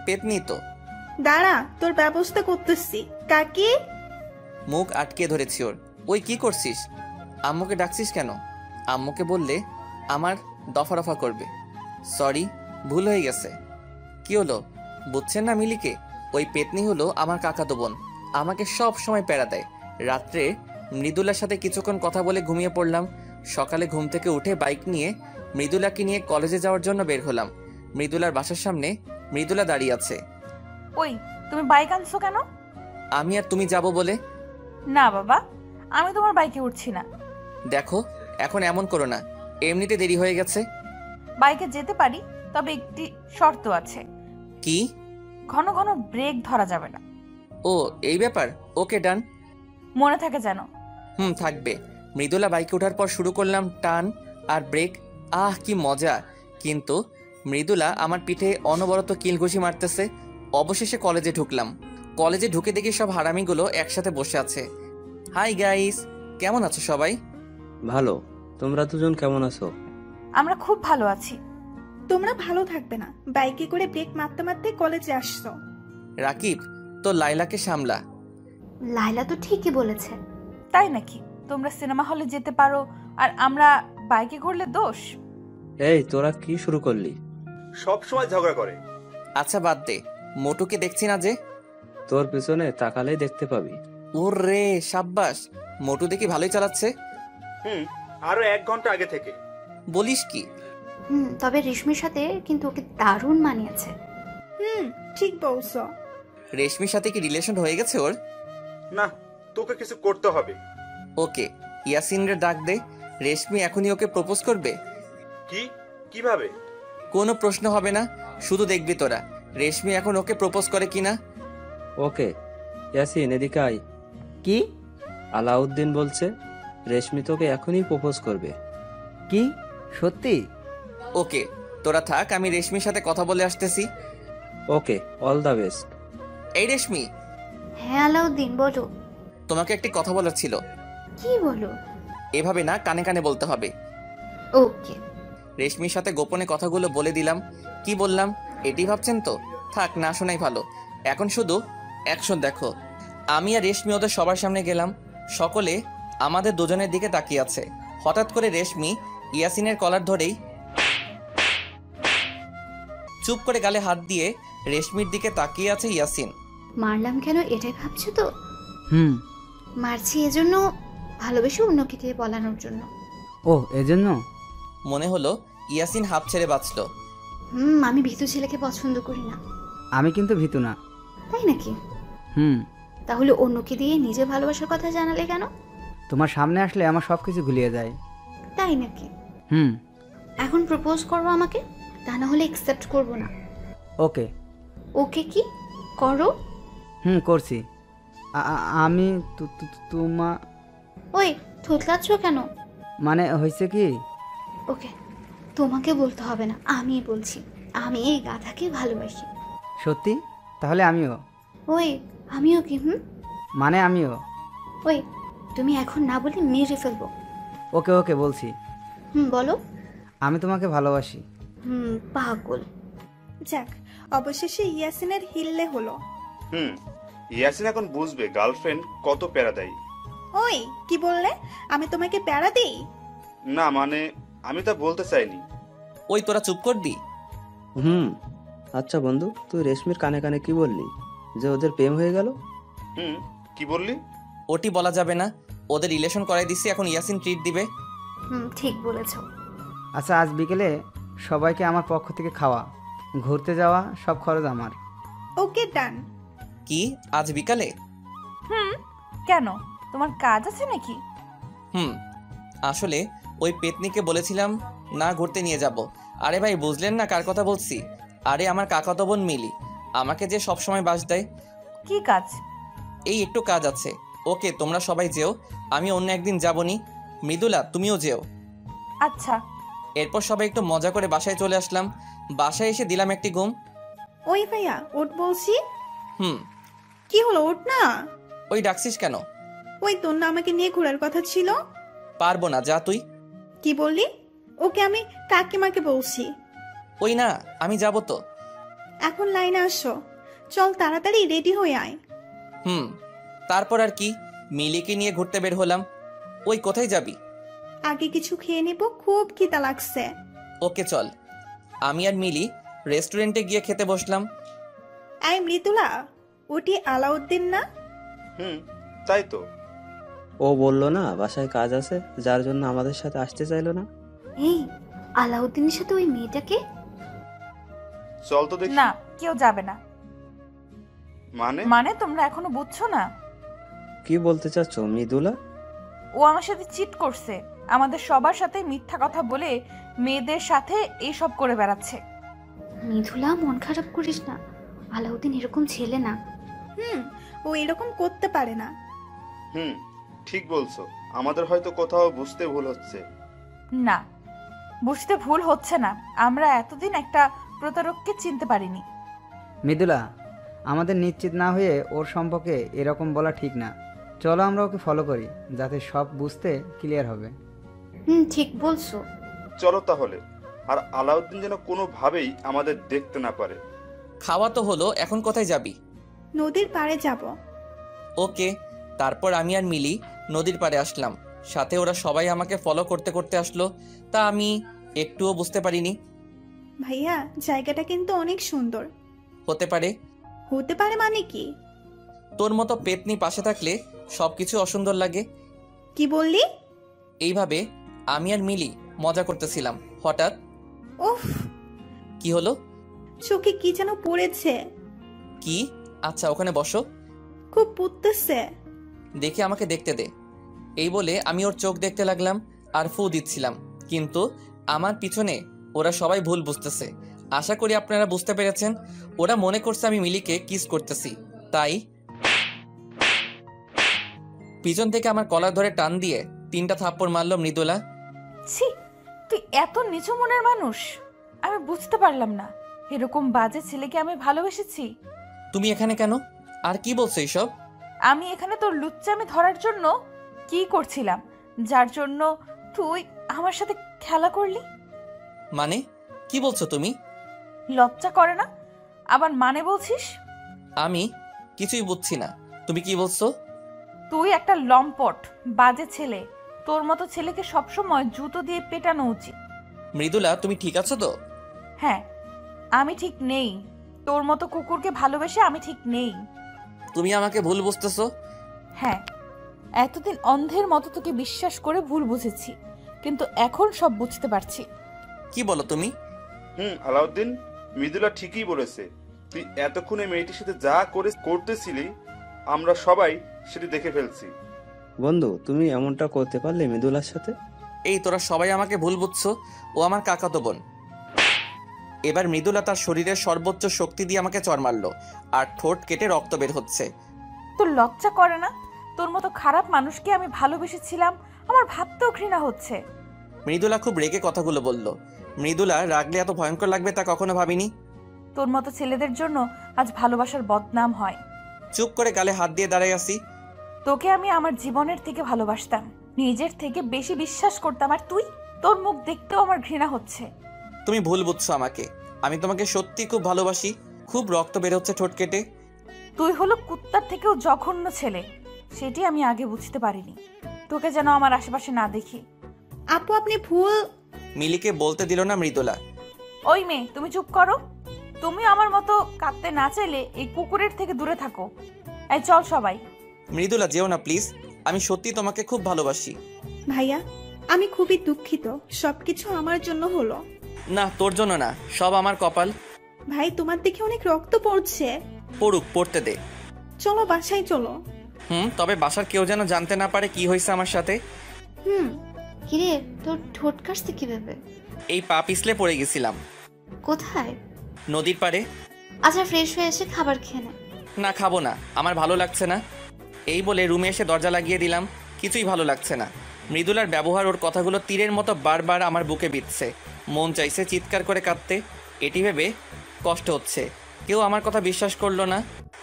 পেতনি তো। দাঁড়া, তোর ব্যবস্থা করতেছি। কাকি? মুখ আটকে ধরেছি ওর। ওই কি করছিস? আম্মুকে ডাকছিস কেন? আম্মুকে বললে আমার দফা রফা করবে। সরি, ভুল হয়ে গেছে। কি হলো বুঝছেন না মিলিকে? ওই পেতনি হলো আমার কাকাতো বোন। আমাকে সব সময় প্যারা দেয়। রাত্রে মৃদুলার সাথে কিছুক্ষণ কথা বলে ঘুমিয়ে পড়লাম। সকালে ঘুম থেকে উঠে বাইক নিয়ে মৃদুলাকে নিয়ে কলেজে যাওয়ার জন্য বের হলাম। মৃদুলার বাসার সামনে মৃদুলা দাঁড়িয়ে আছে। ওই তুমি বাইক আনছো কেন? আমি আর তুমি যাব বলে। না বাবা, আমি তোমার বাইকে উঠছি না। দেখো এখন এমন করো না, এমনিতে দেরি হয়ে গেছে। বাইকে যেতে পারি, তবে একটি শর্ত আছে। কি? ঘন ঘন ব্রেক ধরা যাবে না। ও এই ব্যাপার, ওকে ডান। মনে থাকে যেন। থাকবে। মৃদুলা বাইকে ওঠার পর শুরু করলাম টান আর ব্রেক। কি মজা! কিন্তু মৃদুলা আমার পিঠে অনবরত কিলঘুষি মারতেছে। অবশেষে কলেজে ঢুকলাম। কলেজে ঢুকে দেখি সব হারামিগুলো একসাথে বসে আছে। হাই গাইস, কেমন আছো সবাই? ভালো। তোমরা দুজন কেমন আছো? আমরা খুব ভালো আছি। তোমরা ভালো থাকবে না, বাইকে করে ব্রেক মারতে মারতে কলেজে আসছো। রাকিব, তো লাইলাকে সামলা। লাইলা তো ঠিকই বলেছে। তাই নাকি? তোমরা সিনেমা হলে যেতে পারো আর আমরা বাইকে ঘুরলে দোষ? এই তোরা কি শুরু করলি? সব সময় ঝগড়া করে। আচ্ছা বাদ দে, মোটুকে দেখছি না যে। তোর পিছনে তাকালেই দেখতে পাবি। ওরে সাব্বাস, মোটু দেখি ভালোই চালাচ্ছে। আরো 1 ঘন্টা আগে থেকে। বলিস কি? তবে রেশমির সাথে কিন্তু ওকে দারুণ মানিয়েছে। ঠিক বলছো। রেশমির সাথে কি রিলেশন হয়ে গেছে ওর? না, তোকে কিছু করতে হবে। ওকে, ইয়াসিনের ডাক দে। রেশমি এখনই ওকে প্রপোজ করবে। কিভাবে? কোনো প্রশ্ন হবে না, শুধু দেখবি তোরা রেশমি এখন ওকে প্রপোজ করে কিনা। ওকে ইয়াসিন, এদিকে আয়। কি? আলাউদ্দিন বলছে রেশমি তোকে এখনই প্রপোজ করবে। কি সত্যি? ওকে তোরা থাক, আমি রেশমির সাথে কথা বলে আসতেছি। ওকে, অল দ্য বেস্ট। এই রেশমি, হ্যাঁ আলাউদ্দিন বলো। তোমাকে একটি কথা বলার ছিল। কি বলো? এভাবে না, কানে কানে বলতে হবে। ওকে। রেশমির সাথে গোপনে কথাগুলো বলে দিলাম। কি বললাম এটি ভাবছেন তো? থাক, না শোনাই ভালো। এখন শুধু অ্যাকশন দেখো। আমি আর রেশমি ওদের সবার সামনে গেলাম। সকলে আমাদের দুজনের দিকে তাকিয়ে আছে। হঠাৎ করে রেশমি ইয়াসিনের কলার ধরেই চুপ করে গালে হাত দিয়ে রেশমির দিকে তাকিয়ে আছে ইয়াসিন। মারলাম কেন এটাই ভাবছো তো? মারছি এজন্য, ভালোবেসে অন্যকে দিয়ে বলানোর জন্য। ও এজন্য? মনে হলো ইয়াসিন হাঁপ ছেড়ে বাঁচলো। আমি ভীতু ছেলেকে পছন্দ করি না। আমি কিন্তু ভীতু না। তাই নাকি? তাহলে অন্যকে দিয়ে নিজে ভালোবাসার কথা জানালে কেন? তোমার সামনে আসলে আমার সবকিছু গুলিয়ে যায়। তাই নাকি? এখন প্রপোজ করবো আমাকে, তা না হলে অ্যাকসেপ্ট করবো না। ওকে। ওকে কি করো? করছি। আমি তোমা ওই থতলাচ্ছ কেন? মানে হয়েছে কি? ওকে, তোমাকে বলতে হবে না, আমি বলছি। আমি এই গাধাকে ভালোবাসি। সত্যি? তাহলে আমিও। ওই আমিও কি? মানে আমিও। ওই তুমি এখন না বলে মেরে ফেলবো। ওকে ওকে বলছি। বলো। আমি তোমাকে ভালোবাসি। পাগল। যাক, অবশেষে ইয়াসিনের হিললে হলো। ইয়াসিন এখন বুঝবে গার্লফ্রেন্ড কত প্যারা দেয়। ওই কি বললে? আমি তোমাকে প্যারা দিই? না মানে আমি তা বলতে চাইনি। ওই তোরা চুপ করবি? আচ্ছা বন্ধু, তুই রেশমির কানে কানে কি বললি? যে ওদের প্রেম হয়ে গেল? কি বললি? ওটি বলা যাবে না। ওদের রিলেশন করাই দিছি, এখন ইয়াসিন ট্রিট দিবে। ঠিক বলেছ। আচ্ছা আজ বিকেলে সবাইকে আমার পক্ষ থেকে খাওয়া, ঘুরতে যাওয়া, সব খরচ আমার। ওকে ডান। কি আজ বিকালে? কেন, তোমার কাজ আছে নাকি? আসলে ওই পেতনিকে বলেছিলাম না ঘুরতে নিয়ে যাব। আরে ভাই বুঝলেন না কার কথা বলছি? আরে আমার কাকাতো বোন মিলি, আমাকে যে সব সময় বাস দেয়। কি কাজ? এই একটু কাজ আছে। ওকে তোমরা সবাই যেও, আমি অন্য একদিন যাবনি। মৃদুলা তুমিও যেও। আচ্ছা। এরপর সবাই একটু মজা করে বাসায় চলে আসলাম। বাসায় এসে দিলাম একটি ঘুম। ওই ভাইয়া ওঠ বলছি। কি হলো, ওঠ না। ওই ডাকছিস কেন? ওই তোর না আমাকে নিয়ে ঘোরার কথা ছিল। পারবো না, যা তুই। কি বললি? ওকে আমি কাকিমাকে বলছি। ওই না, আমি যাব তো। এখন লাইনে আসো, চল তাড়াতাড়ি রেডি হয়ে আয়। তারপর আর কি, মিলিকে নিয়ে ঘুরতে বের হলাম। ওই কোথায় যাবি? আগে কিছু খেয়ে নেব, খুব খিদা লাগছে। ওকে চল। আমি আর মিলি রেস্টুরেন্টে গিয়ে খেতে বসলাম। এই মৃদুলা, ওটি আলাউদ্দিন না? তাই তো। ও বললো না বাসায় কাজ আছে, যার জন্য আমাদের সাথে আসতে চাইলো না। এই আলাউদ্দিনের সাথে ওই মেয়েটাকে? চল তো দেখি। না, কেউ যাবে না। মানে? মানে তোমরা এখনো বুঝছো না? কি বলতে চাচ্ছ মৃদুলা? ও আমার সাথে চিট করছে, আমাদের সবার সাথে মিথ্যা কথা বলে মেয়েদের সাথে এইসব করে বেড়াচ্ছে। মৃদুলা, মন খারাপ করিস না, আলাউদ্দিন এরকম ছেলে না। ও এরকম করতে পারে না। ঠিক বলছো, আমাদের হয়তো কোথাও বুঝতে ভুল হচ্ছে। না, বুঝতে ভুল হচ্ছে না, আমরা এতদিন একটা প্রতারককে চিনতে পারিনি। মৃদুলা, আমাদের নিশ্চিত না হয়ে ওর সম্পর্কে এরকম বলা ঠিক না। চলো আমরা ওকে ফলো করি, যাতে সব বুঝতে ক্লিয়ার হবে। ঠিক বলছো। চলো তাহলে। আর আলাউদ্দিন যেন কোনোভাবেই আমাদের দেখতে না পারে। খাওয়া তো হলো, এখন কোথায় যাবি? নদীর পাড়ে যাব। ওকে। তারপর আমি আর মিলি নদীর পাড়ে আসলাম, সাথে ওরা সবাই আমাকে ফলো করতে করতে আসলো। তা আমি একটুও বুঝতে পারিনি। ভাইয়া, জায়গাটা কিন্তু অনেক সুন্দর। হতে পারে। হতে পারে মানে কি? তোর মতো পেতনি পাশে থাকলে সবকিছু অসুন্দর লাগে। কি বললি? এইভাবে আমি আর মিলি মজা করতেছিলাম, হঠাৎ। উফ, কি হলো? চোখে কি যেন পড়েছে। কি? আচ্ছা, ওখানে বসো। খুব পুড়তেছে। দেখে আমাকে দেখতে দে। এই বলে আমি ওর চোখ দেখতে লাগলাম আর ফু দিচ্ছিলাম, কিন্তু আমার পিছনে ওরা সবাই ভুল বুঝতেছে। আশা করি আপনারা বুঝতে পেরেছেন। ওরা মনে করছে আমি মিলিকে কিস করতেছি, তাই পিছন থেকে আমার কলার ধরে টান দিয়ে 3টা থাপ্পড় মারলো মৃদুলা। ছি, তুই এত নিচু মনের মানুষ? আমি বুঝতে পারলাম না, এরকম বাজে ছেলেকে আমি ভালোবেসেছি। তুমি এখানে কেন? আর কি বলছো এইসব? আমি এখানে তোর লুচ্চামি ধরার জন্য কি করছিলাম, যার জন্য তুই আমার সাথে খেলা করলি। মানে কি বলছো তুমি? লজ্জা করে না? আবার মানে বলছিস? আমি কিছুই বুঝছি না, তুমি কি বলছো? তুই একটা লম্পট বাজে ছেলে, তোর মতো ছেলেকে সবসময় জুতো দিয়ে পেটানো উচিত। মৃদুলা, তুমি ঠিক আছো তো? হ্যাঁ, আমি ঠিক নেই। তোর মতো কুকুরকে ভালোবেসে আমি ঠিক নেই। তুমি আমাকে ভুল বুঝতেছো। হ্যাঁ, এতদিন অন্ধের মতো তোকে বিশ্বাস করে ভুল বুঝেছি, কিন্তু এখন সব বুঝতে পারছি। কি বলো তুমি? আলাউদ্দিন, মৃদুলা ঠিকই বলেছে। তুই এতক্ষণে মেয়েটির সাথে যা করতেছিলি, আমরা সবাই সেটি দেখে ফেলছি। বন্ধু, তুমি এমনটা করতে পারলে মৃদুলার সাথে? এই তোরা সবাই আমাকে ভুল বুঝছো, ও আমার কাকাতো বোন। এবার মৃদুলা তার শরীরের সর্বোচ্চ শক্তি দিয়ে আমাকে চড় মারলো আর ঠোঁট কেটে রক্ত বের হচ্ছে। তোর লজ্জা করে না? তোর মতো খারাপ মানুষকে আমি ভালোবেসেছিলাম, আমার ভাবতেও ঘৃণা হচ্ছে। মৃদুলা খুব রেগে কথাগুলো বলল। মৃদুলা রাগলে এত ভয়ঙ্কর লাগবে তা কখনো ভাবিনি। তোর মতো ছেলেদের জন্য আজ ভালোবাসার বদনাম হয়। চুপ করে গালে হাত দিয়ে দাঁড়াই আসি। তোকে আমি আমার জীবনের থেকে ভালোবাসতাম, নিজের থেকে বেশি বিশ্বাস করতাম, আর তুই? তোর মুখ দেখতেও আমার ঘৃণা হচ্ছে। তুমি ভুল বুঝছো আমাকে। আমি তোমাকে সত্যি খুব ভালোবাসি। খুব রক্ত বের হচ্ছে ঠোঁট কেটে। তুই হলো কুত্তার থেকেও জঘন্য ছেলে, সেটি আমি আগে বুঝতে পারিনি। তোকে যেন আমার আশেপাশে না দেখি। আপু, আপনি ভুল। মিলিকে বলতে দিল না মৃদুলা। ওই মেয়ে, তুমি চুপ করো। তুমি আমার মতো কাঁদতে না চাইলে এই কুকুরের থেকে দূরে থাকো। এই চল সবাই। মৃদুলা, যেও না প্লিজ, আমি সত্যি তোমাকে খুব ভালোবাসি। ভাইয়া, আমি খুবই দুঃখিত, সবকিছু আমার জন্য হলো। না, তোর জন্য না, সব আমার কপাল। ভাই, তোমার দেখে অনেক রক্ত পড়ছে। পড়ুক, পড়তে দে। চলো বাসায় চলো। তবে বাসার কেউ যেন জানতে না পারে কি হয়েছে আমার সাথে। কিরে, তোর ঠোঁট কাটছে কিভাবে? এই পা পিছলে পড়ে গেছিলাম। কোথায়? নদীর পাড়ে। আচ্ছা, ফ্রেশ হয়ে এসে খাবার খেয়ে নে। না, খাবো না, আমার ভালো লাগছে না। এই বলে রুমে এসে দরজা লাগিয়ে দিলাম। কিছুই ভালো লাগছে না। মৃদুলার ব্যবহার, ওর কথাগুলো তীরের মতো বারবার আমার বুকে বিঁধছে। মন চাইছে চিৎকার করে কাঁদতে। এটি ভেবে কষ্ট হচ্ছে। কেউ আমার কথা বিশ্বাস করলো না।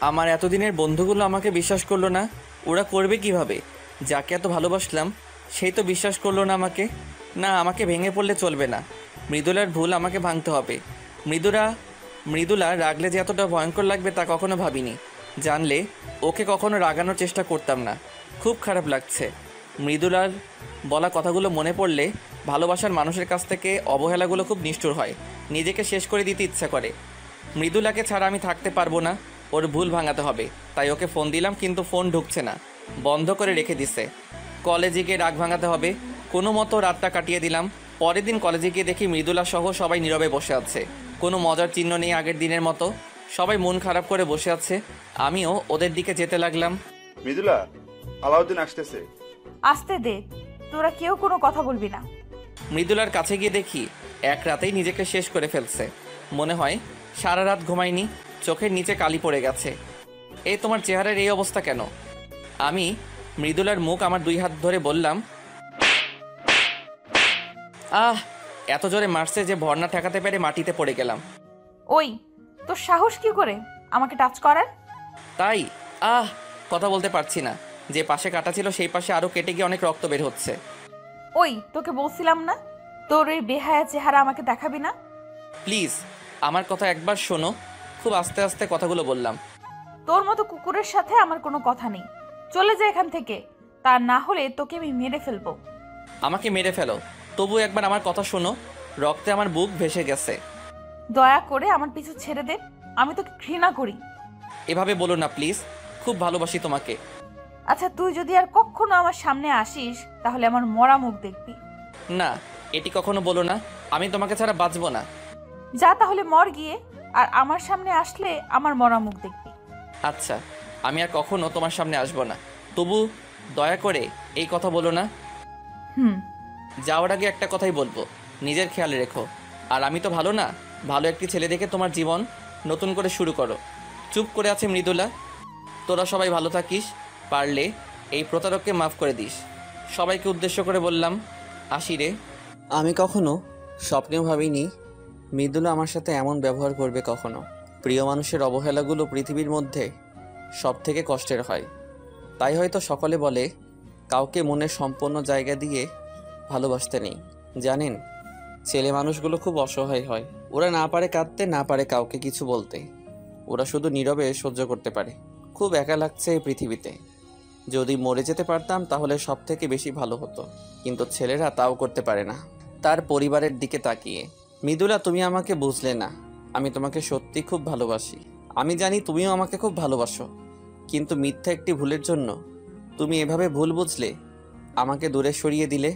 আমার এতদিনের বন্ধুগুলো আমাকে বিশ্বাস করলো না। ওরা করবে কিভাবে? যাকে এত ভালোবাসলাম সেই তো বিশ্বাস করলো না আমাকে। না, আমাকে ভেঙে পড়লে চলবে না। মৃদুলার ভুল আমাকে ভাঙতে হবে। মৃদুলা রাগলে যে এতটা ভয়ঙ্কর লাগবে তা কখনো ভাবিনি। জানলে ওকে কখনো রাগানোর চেষ্টা করতাম না। খুব খারাপ লাগছে। মৃদুলার বলা কথাগুলো মনে পড়লে ভালোবাসার মানুষের কাছ থেকে অবহেলাগুলো খুব নিষ্ঠুর হয়। নিজেকে শেষ করে দিতে ইচ্ছা করে। মৃদুলাকে ছাড়া আমি থাকতে পারবো না। ওর ভুল ভাঙাতে হবে। তাই ওকে ফোন দিলাম, কিন্তু ফোন ঢুকছে না, বন্ধ করে রেখে দিছে। কলেজে গিয়ে রাগ ভাঙাতে হবে। কোনো মতো রাতটা কাটিয়ে দিলাম। পরের দিন কলেজে গিয়ে দেখি মৃদুলা সহ সবাই নীরবে বসে আছে। কোনো মজার চিহ্ন নেই আগের দিনের মতো। সবাই মন খারাপ করে বসে আছে। আমিও ওদের দিকে যেতে লাগলাম। মৃদুলা, আলাউদ্দিন আসতেছে। আসতে দে, তোরা কেউ কোনো কথা বলবি না। মৃদুলার কাছে গিয়ে দেখি এক রাতেই নিজেকে শেষ করে ফেলছে। মনে হয় সারা রাত ঘুমায়নি, চোখের নিচে কালি পড়ে গেছে। এই তোমার চেহারার এই অবস্থা কেন? আমি মৃদুলার মুখ আমার 2 হাত ধরে বললাম, আহ, এত জোরে মারছে যে ভর্না ঠেকাতে পেরে মাটিতে পড়ে গেলাম। ওই, তোর সাহস কি করে আমাকে টাচ করার? তাই? কথা বলতে পারছি না। যে পাশে কাটা ছিল সেই পাশে আরও কেটে গিয়ে অনেক রক্ত বের হচ্ছে। ওই, তোকে বলছিলাম না তোর এই বেহায়া চেহারা আমাকে দেখাবি না। প্লিজ আমার কথা একবার শোনো। খুব আস্তে আস্তে কথাগুলো বললাম। তোর মতো কুকুরের সাথে আমার কোনো কথা নেই। চলে যা এখান থেকে, তা না হলে তোকে আমি মেরে ফেলবো। আমাকে মেরে ফেলো, তবু একবার আমার কথা শোনো। রক্তে আমার বুক ভেসে গেছে। দয়া করে আমার পিছু ছেড়ে দে, আমি তোকে ঘৃণা করি। এভাবে বলো না প্লিজ, খুব ভালোবাসি তোমাকে। আচ্ছা, তুই যদি আর কখনো আমার সামনে আসিস তাহলে আমার মরা মুখ দেখবি। না, এটি কখনো বলো না। আমি তোমাকে ছাড়া বাঁচবো না। যা তাহলে মর গিয়ে, আর আমার সামনে আসলে আমার মরা মুখ দেখবি। আচ্ছা, আমি আর কখনো তোমার সামনে আসবো না। তবু দয়া করে এই কথা বলো না। যাওয়ার আগে একটা কথাই বলবো, নিজের খেয়াল রেখো। আর আমি তো ভালো না, ভালো একটি ছেলে দেখে তোমার জীবন নতুন করে শুরু করো। চুপ করে আছে মৃদুলা। তোরা সবাই ভালো থাকিস। পারলে এই প্রতারককে মাফ করে দিস। সবাইকে উদ্দেশ্য করে বললাম, আসি রে। আমি কখনো স্বপ্নেও ভাবিনি মৃদুলা আমার সাথে এমন ব্যবহার করবে কখনো। প্রিয় মানুষের অবহেলাগুলো পৃথিবীর মধ্যে সব থেকে কষ্টের হয়। তাই হয়তো সকলে বলে কাউকে মনের সম্পূর্ণ জায়গা দিয়ে ভালোবাসতে নেই। জানেন, ছেলে মানুষগুলো খুব অসহায় হয়। ওরা না পারে কাঁদতে, না পারে কাউকে কিছু বলতে। ওরা শুধু নীরবে সহ্য করতে পারে। খুব একা লাগছে এই পৃথিবীতে। যদি মরে যেতে পারতাম তাহলে সব থেকে বেশি ভালো হতো, কিন্তু ছেলেরা তাও করতে পারে না। তার পরিবারের দিকে তাকিয়ে, মৃদুলা, তুমি আমাকে বুঝলে না। আমি তোমাকে সত্যি খুব ভালোবাসি। আমি জানি তুমিও আমাকে খুব ভালোবাসো, কিন্তু মিথ্যা একটি ভুলের জন্য তুমি এভাবে ভুল বুঝলে, আমাকে দূরে সরিয়ে দিলে।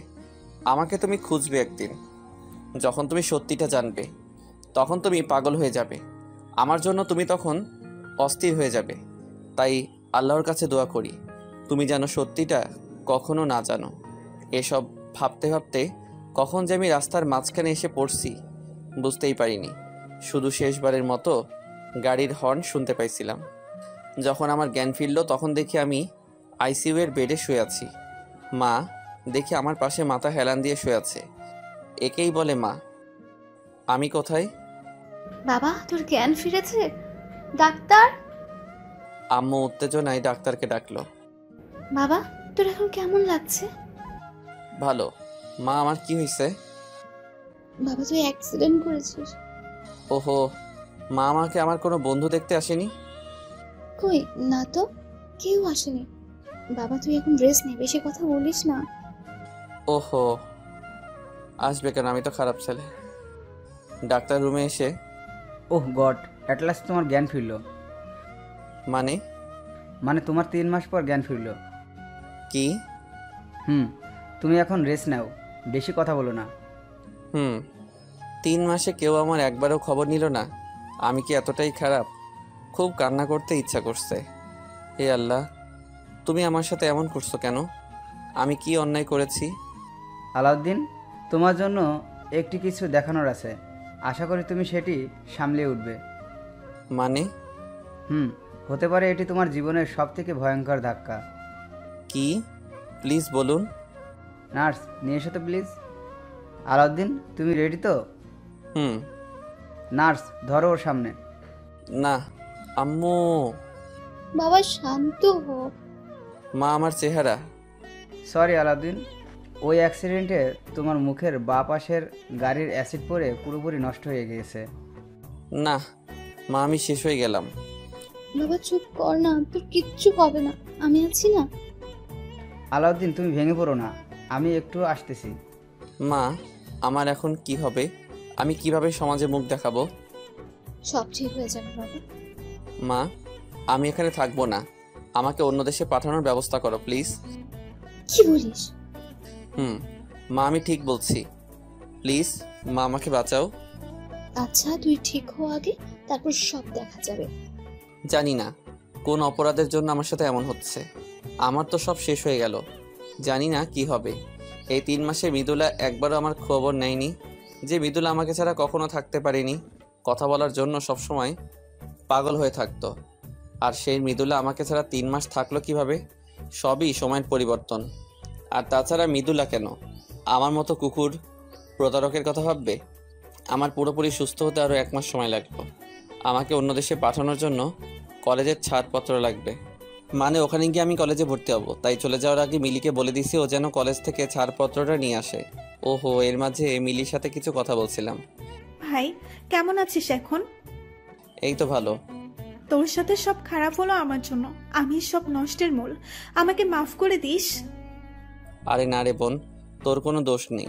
আমাকে তুমি খুঁজবে একদিন, যখন তুমি সত্যিটা জানবে, তখন তুমি পাগল হয়ে যাবে। আমার জন্য তুমি তখন অস্থির হয়ে যাবে। তাই আল্লাহর কাছে দোয়া করি তুমি যেন সত্যিটা কখনো না জানো। এসব ভাবতে ভাবতে কখন যে আমি রাস্তার মাঝখানে এসে পড়ছি বুঝতেই পারিনি। শুধু শেষবারের মতো গাড়ির হর্ন শুনতে পাইছিলাম। যখন আমার জ্ঞান ফিরল তখন দেখি আমি আইসিইউ এর বেডে শুয়ে আছি। মা দেখি আমার পাশে মাথা হেলান দিয়ে শুয়ে আছে। একেই বলে মা। আমি কোথায়? বাবা, তোর জ্ঞান ফিরেছে? ডাক্তার? আম্মু উত্তেজনায় ডাক্তারকে ডাকলো। বাবা, তোর এখন কেমন লাগছে? ভালো। মা, আমার কি হয়েছে? বাবা, তুই অ্যাক্সিডেন্ট করেছিস। ওহো, মা, আমাকে আমার কোনো বন্ধু দেখতে আসেনি? কই না তো, কেউ আসেনি। বাবা, তুই এখন রেস্ট নে, বেশি কথা বলিস না। ওহো, আসবে কেন? আমি তো খারাপ ছেলে। ডাক্তার রুমে এসে, ওহ গড, অ্যাট লাস্ট তোমার জ্ঞান ফিরল। মানে তোমার 3 মাস পর জ্ঞান ফিরল। কি? তুমি এখন রেস্ট নাও, বেশি কথা বলো না। 3 মাসে কেউ আমার একবারও খবর নিল না। আমি কি এতটাই খারাপ? খুব কান্না করতে ইচ্ছা করছে। হে আল্লাহ, তুমি আমার সাথে এমন করছো কেন? আমি কি অন্যায় করেছি? আলাউদ্দিন, তোমার জন্য একটি কিছু দেখানোর আছে। আশা করি তুমি সেটি সামলে উঠবে। মানে? হতে পারে এটি তোমার জীবনের সবথেকে ভয়ঙ্কর ধাক্কা। কি? প্লিজ বলুন। নার্স নিয়ে এসো তো প্লিজ। আলাউদ্দিন, তুমি রেডি তো? নার্স, ধরো ওর সামনে। না আম্মু। বাবা, শান্ত হো। মা, আমার চেহারা। সরি আলাউদ্দিন, ওই অ্যাক্সিডেন্টে তোমার মুখের বাঁ পাশের গাড়ির অ্যাসিড পড়ে পুরোপুরি নষ্ট হয়ে গিয়েছে। না মা, আমি শেষ হয়ে গেলাম। বাবা চুপ কর না, তোর কিচ্ছু হবে না, আমি আছি না। আলাউদ্দিন, তুমি ভেঙে পড়ো না, আমি একটু আসতেছি। মা, আমার এখন কি হবে? আমি কিভাবে সমাজে মুখ দেখাবো? সব ঠিক হয়ে যাবে বাবা। মা, আমি এখানে থাকবো না, আমাকে অন্য দেশে পাঠানোর ব্যবস্থা করো প্লিজ। কি বলিস? মা, আমি ঠিক বলছি, প্লিজ মা, আমাকে বাঁচাও। আচ্ছা তুই ঠিক হো আগে, তারপর সব দেখা যাবে। জানি না কোন অপরাধের জন্য আমার সাথে এমন হচ্ছে। আমার তো সব শেষ হয়ে গেল, জানি না কি হবে। এই 3 মাসে মৃদুলা একবারও আমার খবর নেয়নি, যে মৃদুলা আমাকে ছাড়া কখনো থাকতে পারেনি, কথা বলার জন্য সবসময় পাগল হয়ে থাকতো। আর সেই মৃদুলা আমাকে ছাড়া 3 মাস থাকলো কিভাবে? সবই সময়ের পরিবর্তন। আর তাছাড়া মৃদুলা কেন আমার মতো কুকুর প্রতারকের কথা ভাববে? আমার পুরোপুরি সুস্থ হতে আরও 1 মাস সময় লাগবে। আমাকে অন্য দেশে পাঠানোর জন্য কলেজের ছাড়পত্র লাগবে, মানে ওখানে গিয়ে আমি কলেজে ভর্তি হব। তাই চলে যাওয়ার আগে মিলিকে বলে দিছি ও যেন কলেজ থেকে ছাড়পত্রটা নিয়ে আসে। ওহো, এর মাঝে মিলির সাথে কিছু কথা বলছিলাম। ভাই কেমন আছিস এখন? এই তো ভালো। তোর সাথে সব খারাপ হলো আমার জন্য, আমি সব নষ্টের মূল, আমাকে মাফ করে দিস। আরে না রে বোন, তোর কোনো দোষ নেই।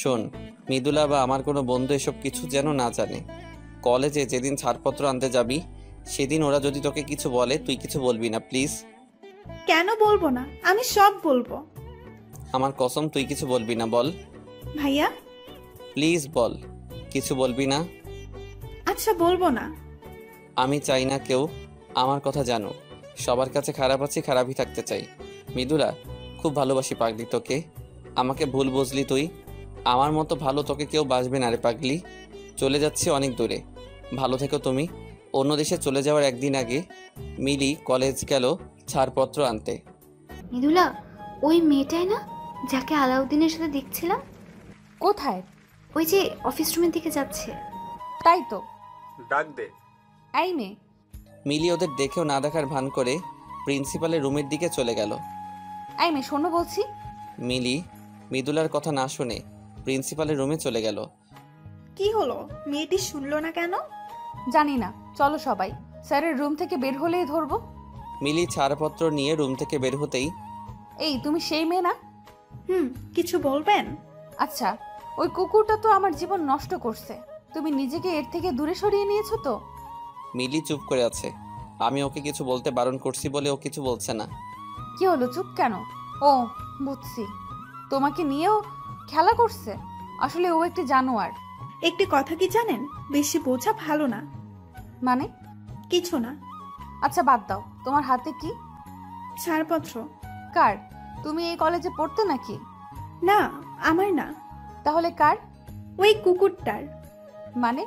শোন, মৃদুলা বা আমার কোনো বন্ধু এসব কিছু যেন না জানে। কলেজে যেদিন ছাড়পত্র আনতে যাবি সেদিন ওরা যদি তোকে কিছু বলে তুই কিছু বলবি না প্লিজ। কেন বলবো না, আমি সব বলবো। আমার কসম, তুই কিছু বলবি না, বল ভাইয়া। প্লিজ বল, কিছু বলবি না? আচ্ছা বলবো না। আমি চাই না কেউ আমার কথা জানো। সবার কাছে খারাপ আছি, খারাপই থাকতে চাই। মৃদুলা, খুব ভালোবাসি পাগলি তোকে। আমাকে ভুল বুঝলি তুই। আমার মতো ভালো তোকে কেউ বাসবে না রে পাগলি। চলে যাচ্ছি অনেক দূরে, ভালো থেকো তুমি। অন্য দেশে চলে যাওয়ার একদিন আগে মিলি কলেজ গেল ছাড়পত্র আনতে। মৃদুলা, ওই মেয়েটাই না যাকে আলাউদ্দিনের সাথে দেখছিলাম? কোথায়? ওই যে অফিস রুমের দিকে যাচ্ছে। তাই তো। ডাক দে। এই মেয়ে। মিলি ওদের দেখেও না দেখার ভান করে প্রিন্সিপালের রুমের দিকে চলে গেল। এই মেয়ে শোনো বলছি। মিলি মৃদুলার কথা না শুনে প্রিন্সিপালের রুমে চলে গেল। কি হলো, মেয়েটি শুনলো না কেন? জানি না, চলো সবাই, স্যারের রুম থেকে বের হলেই ধরবো। মিলি ছাড়পত্র নিয়ে রুম থেকে বের হতেই, এই তুমি সেই মেয়ে না? কিছু বলবেন? আচ্ছা, ওই কুকুরটা তো আমার জীবন নষ্ট করছে, তুমি নিজেকে এর থেকে দূরে সরিয়ে নিয়েছো তো? মিলি চুপ করে আছে। আমি ওকে কিছু বলতে বারণ করছি বলে ও কিছু বলছে না। কি হলো, চুপ কেন? ও বুঝছি, তোমাকে নিয়েও খেলা করছে। আসলে ও একটি জানোয়ার। একটি কথা কি জানেন, বেশি বোঝা ভালো না। মানে? কিছু না। আচ্ছা বাদ দাও, তোমার হাতে কি? ছাড়পত্র। কার? তুমি এই কলেজে পড়তে নাকি? না, আমার না। তাহলে কার? ওই কুকুরটার। মানে?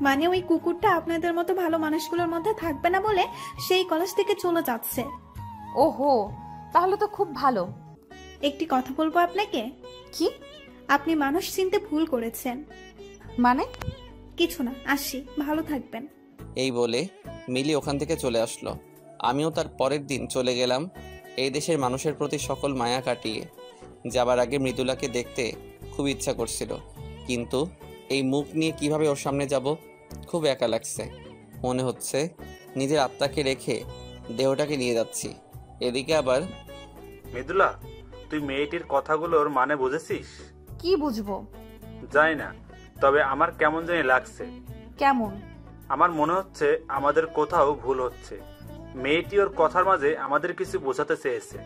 মানে ওই কুকুরটা আপনাদের মতো ভালো মানুষগুলোর মধ্যে থাকবে না বলে সেই কলেজ থেকে চলে যাচ্ছে। ওহো, তাহলে তো খুব ভালো। একটি কথা বলবো আপনাকে। কি? আপনি মানুষ চিনতে ভুল করেছেন। মানে? কিছু না, আসি, ভালো থাকবেন। এই বলে মিলি ওখান থেকে চলে আসলো। আমিও তার পরের দিন চলে গেলাম এই দেশের মানুষের প্রতি সকল মায়া কাটিয়ে। যাবার আগে মৃদুলাকে দেখতে খুব ইচ্ছা করছিল, কিন্তু এই মুখ নিয়ে কিভাবে ওর সামনে যাব, খুব একা লাগছে। মনে হচ্ছে নিজের আত্মাকে রেখে দেহটাকে নিয়ে যাচ্ছি। এদিকে আবার, মৃদুলা, তুই মেয়েটির কথাগুলোর মানে বুঝেছিস? কি বুঝবো? জানি না, তবে আমার কেমন জানি লাগছে। কেমন? আমার মনে হচ্ছে আমাদের কোথাও ভুল হচ্ছে। মেয়েটি ওর কথার মাঝে আমাদের কিছু বোঝাতে চেয়েছে।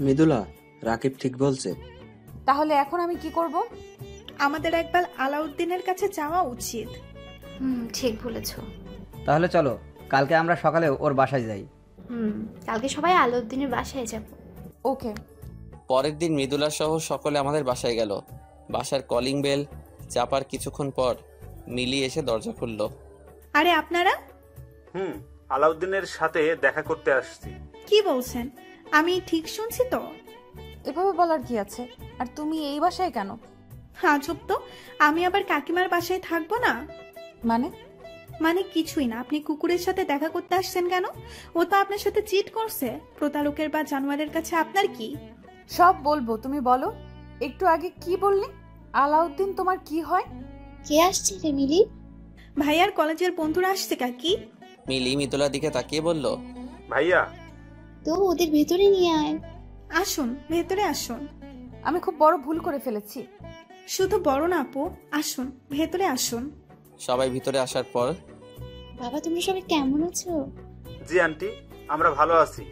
মৃদুলা, রাকিব ঠিক বলছে। তাহলে এখন আমি কি করব? আমাদের একবার আলাউদ্দিনের কাছে যাওয়া উচিত। ঠিক বলেছ। তাহলে চলো, কালকে আমরা সকালে ওর বাসায় যাই। কালকে সবাই আলাউদ্দিনের বাসায় যাব। ওকে। পরের দিন মৃদুলা সহ সকলে আমাদের বাসায় গেল। বাসার কলিং বেল চাপার কিছুক্ষণ পর মিলি এসে দরজা খুলল। আরে আপনারা? আলাউদ্দিনের সাথে দেখা করতে আসছি। কি বলছেন, আমি ঠিক শুনছি তো? এভাবে বলার কি আছে? আর তুমি এই বাসায় কেন? আজব তো, আমি আবার কাকিমার বাসায় থাকবো না? মানে? মানে কিছুই না। আপনি কুকুরের সাথে দেখা করতে আসছেন কেন? ও তো আপনার সাথে চিট করছে। প্রতারকের বা জানোয়ারের কাছে আপনার কি? সব বলবো, তুমি বলো। একটু আগে কি বললি? আলাউদ্দিন তোমার কি হয়? কে আসছে রে মিলি? ভাইয়ার কলেজের বন্ধুরা আসছে কাকি। মিলি মৃদুলার দিকে তাকিয়ে বলল, ভাইয়া তো ওদের ভেতরে নিয়ে আয়। আসুন, ভেতরে আসুন। আমি খুব বড় ভুল করে ফেলেছি। শুধু বড় না আপু, আসুন ভেতরে আসুন। সবাই ভিতরে আসার পর বাবা তোমরা সবাই কেমন আছো? জি আন্টি, আমরা ভালো আছি।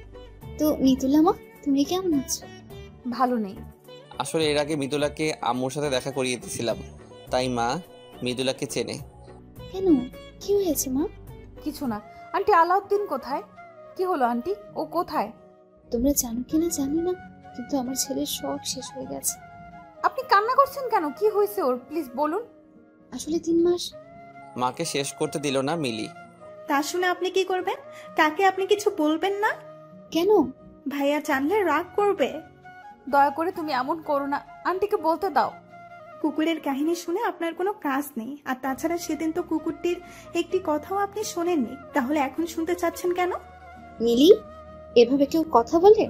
তো মিতুলা মা তুমি কেমন আছো? ভালো নেই। আসলে এর আগে মৃদুলাকে আম্মুর সাথে দেখা করিয়ে দিয়েছিলাম, তাই মা মৃদুলাকে চেনে। কেন, কি হয়েছে মা? কিছু না। আন্টি আলাউদ্দিন কোথায়? কি হলো আন্টি, ও কোথায়? তোমরা জানো কিনা জানি না, কিন্তু আমার ছেলের সব শেষ হয়ে গেছে। আপনি কান্না করছেন কেন? কি হয়েছে ওর, প্লিজ বলুন। আসলে 3 মাস। মাকে শেষ করতে দিল না মিলি। তা শুনে আপনি কি করবেন? কাকে আপনি কিছু বলবেন না? কেন? ভাইয়া জানলে রাগ করবে। দয়া করে তুমি এমন করো না, আন্টিকে বলতে দাও। কুকুরের কাহিনী শুনে আপনার কোনো কাজ নেই, আর তাছাড়া সেদিন তো কুকুরটির একটি কথাও আপনি শোনেননি, তাহলে এখন শুনতে চাচ্ছেন কেন? মিলি, এভাবে কেউ কথা বলে?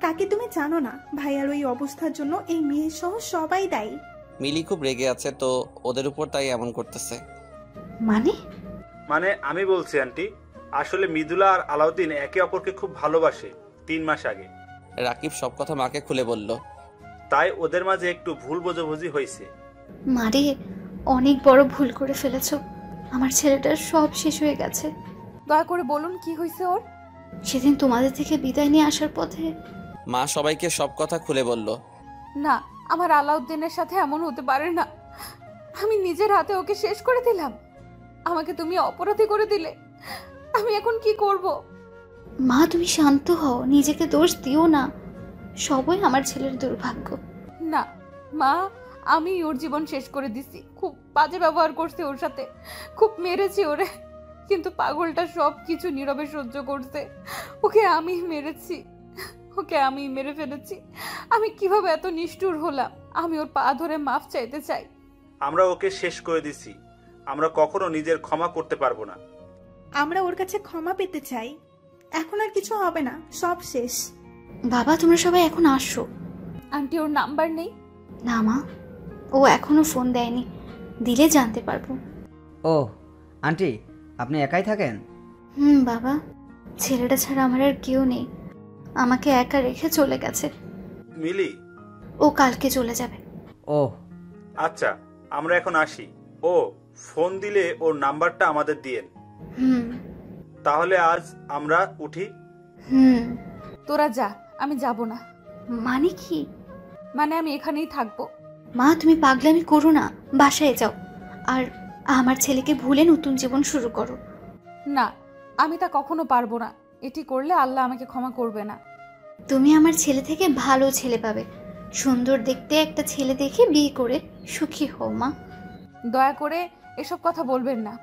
কাকে তুমি জানো না, ভাইয়ার ওই অবস্থার জন্য এই মেয়ে সহ সবাই দায়ী। মিলি খুব রেগে আছে তো ওদের উপর, তাই এমন করতেছে। মানে আমি বলছি আন্টি, আসলে মৃদুলা আর আলাউদ্দিন একে অপরকে খুব ভালোবাসে 3 মাস আগে। রাকিব সব কথা মাকে খুলে বলল। তাই ওদের মাঝে একটু ভুল বোঝাবুঝি হয়েছে। মারে, অনেক বড় ভুল করে ফেলেছো। আমার ছেলেটার সব শেষ হয়ে গেছে। দয়া করে বলুন কি হয়েছে ওর। সেদিন তোমাদের থেকে বিদায় নিয়ে আসার পথে মা সবাইকে সব কথা খুলে বলল। না, আমার আলাউদ্দিনের সাথে এমন হতে পারে না। আমি নিজের হাতে ওকে শেষ করে দিলাম। আমাকে তুমি অপরাধী করে দিলে। আমি এখন কি করব? মা তুমি শান্ত হও, নিজেকে দোষ দিও না। সবই আমার ছেলের দুর্ভাগ্য। না মা, আমি ওর জীবন শেষ করে দিছি। খুব বাজে ব্যবহার করছি ওর সাথে, খুব মেরেছি ওরে, কিন্তু পাগলটা সব কিছু নীরবে সহ্য করছে। ওকে আমি মেরেছি, ওকে আমি মেরে ফেলেছি। আমি কিভাবে এত নিষ্ঠুর হলাম? আমি ওর পা ধরে মাফ চাইতে চাই। আমরা ওকে শেষ করে দিছি, আমরা কখনো নিজের ক্ষমা করতে পারবো না। আমরা ওর কাছে ক্ষমা পেতে চাই। এখন আর কিছু হবে না, সব শেষ। বাবা তোমরা সবাই এখন আসো। আন্টি ওর নাম্বার নেই? না মা, ও এখনো ফোন দেয়নি, দিলে জানতে পারবো। ও আন্টি, আপনি একাই থাকেন? বাবা, ছেলেটা ছাড়া আমার আর কেউ নেই। আমাকে একা রেখে চলে গেছে। মিলি, ও কালকে চলে যাবে। ও আচ্ছা আমরা এখন আসি। ও ফোন দিলে ওর নাম্বারটা আমাদের দিয়েন। হুম তাহলে আজ আমরা উঠি। হুম তোরা যা, আমি যাব না। মানে কি? মানে আমি এখানেই থাকবো। মা তুমি পাগলামি করো না, বাসায় যাও আর আমার ছেলেকে ভুলে নতুন জীবন শুরু করো। না, আমি তা কখনো পারবো না। এটি করলে আল্লাহ আমাকে ক্ষমা করবে না। তুমি আমার ছেলে থেকে ভালো ছেলে পাবে। সুন্দর দেখতে একটা ছেলে দেখে বিয়ে করে সুখী হও মা। দয়া করে এসব কথা বলবেন না।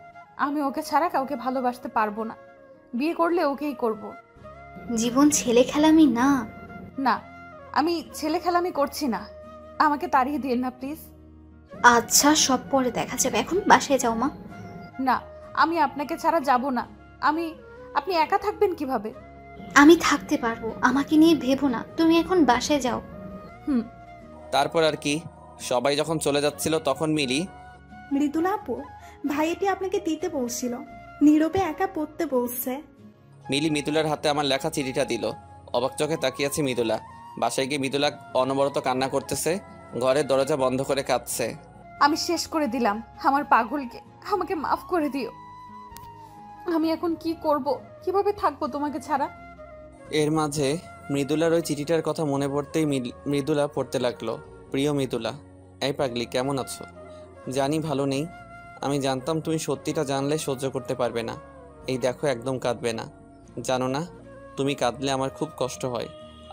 আমি ওকে ছাড়া কাউকে ভালোবাসতে পারবো না। বিয়ে করলে ওকেই করব। জীবন ছেলে খেলামি না। না, আমি ছেলে খেলামি করছি না। আমাকে তাড়িয়ে দিন না প্লিজ। আচ্ছা সব পরে দেখা যাবে, এখন বাসায় যাও মা। না, আমি আপনাকে ছাড়া যাব না। আপনি একা থাকবেন কিভাবে? আমি থাকতে পারবো, আমাকে নিয়ে ভেবো না, তুমি এখন বাসায় যাও। তারপর আর কি, সবাই যখন চলে যাচ্ছিল তখন মিলি, মৃদুলা আপু, ভাইয়াটি আপনাকে দিতে বলছিল, নীরবে একা পড়তে বলছে। মিলি মৃদুলার হাতে আমার লেখা চিঠিটা দিল। অবাক চোখে তাকিয়েছে মৃদুলা। বাসায় গিয়ে মৃদুলা অনবরত কান্না করতেছে, ঘরের দরজা বন্ধ করে কাঁদছে। আমি শেষ করে দিলাম আমার পাগলকে। আমাকে মাফ করে দিও। আমি এখন কি করব? কিভাবে থাকবো তোমাকে ছাড়া? এর মাঝে মৃদুলার ওই চিঠিটার কথা মনে পড়তেই মৃদুলা পড়তে লাগলো। প্রিয় মৃদুলা, এই পাগলি কেমন আছো? জানি ভালো নেই। আমি জানতাম তুমি সত্যিটা জানলে সহ্য করতে পারবে না। এই দেখো একদম কাঁদবে না। জানো না, তুমি কাঁদলে আমার খুব কষ্ট হয়।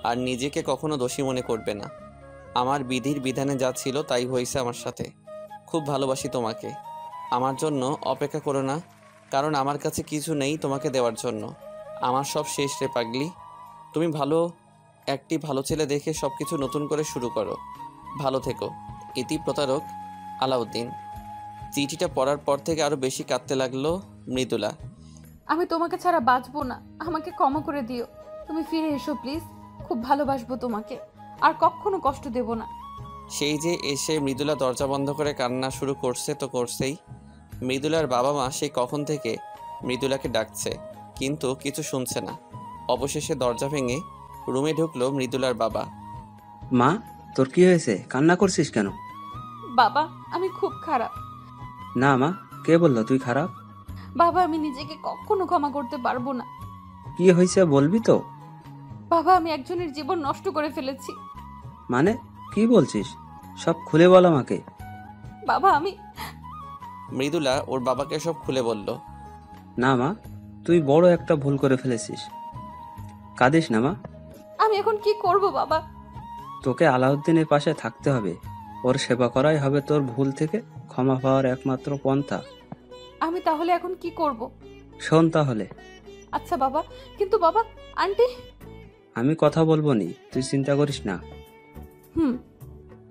আর নিজেকে কখনো দোষী মনে করবে না। আমার বিধির বিধানে যা ছিল তাই হয়েছে আমার সাথে। খুব ভালোবাসি তোমাকে। আমার জন্য অপেক্ষা করো না, কারণ আমার কাছে কিছু নেই তোমাকে দেওয়ার জন্য। আমার সব শেষ রে পাগলি। তুমি ভালো ছেলে দেখে সব কিছু নতুন করে শুরু করো। ভালো থেকো। ইতি প্রতারক আলাউদ্দিন। চিঠিটা পড়ার পর থেকে আরও বেশি কাঁদতে লাগলো মৃদুলা। আমি তোমাকে ছাড়া বাঁচবো না। আমাকে ক্ষমা করে দিও। তুমি ফিরে এসো প্লিজ। খুব ভালোবাসবো তোমাকে, আর কখনো কষ্ট দেব না। সেই যে এসে মৃদুলা দরজা বন্ধ করে কান্না শুরু করছে তো করছেই। মৃদুলার বাবা মা সেই কখন থেকে মৃদুলাকে ডাকছে, কিন্তু কিছু শুনছে না। অবশেষে দরজা ভেঙে রুমে ঢুকলো মৃদুলার বাবা। মা, তোর কি হয়েছে? কান্না করছিস কেন? বাবা আমি খুব খারাপ। না মা, কে বললো তুই খারাপ? বাবা আমি নিজেকে কখনো ক্ষমা করতে পারবো না। কি হয়েছে বলবি তো? বাবা আমি একজনের জীবন নষ্ট করে ফেলেছি। মানে কি বলছিস? সব খুলে বল আমাকে। বাবা আমি মৃদুলা ওর বাবাকে সব খুলে বলল। না মা, তুই বড় একটা ভুল করে ফেলেছিস। কাঁদিস না মা। আমি এখন কি করব বাবা? তোকে আলাউদ্দিনের পাশে থাকতে হবে। ওর সেবা করাই হবে তোর ভুল থেকে ক্ষমা পাওয়ার একমাত্র পন্থা। আমি তাহলে এখন কি করব? শোন তাহলে। আচ্ছা বাবা, কিন্তু বাবা আন্টি। আমি কথা বলবো নি, তুই চিন্তা করিস না।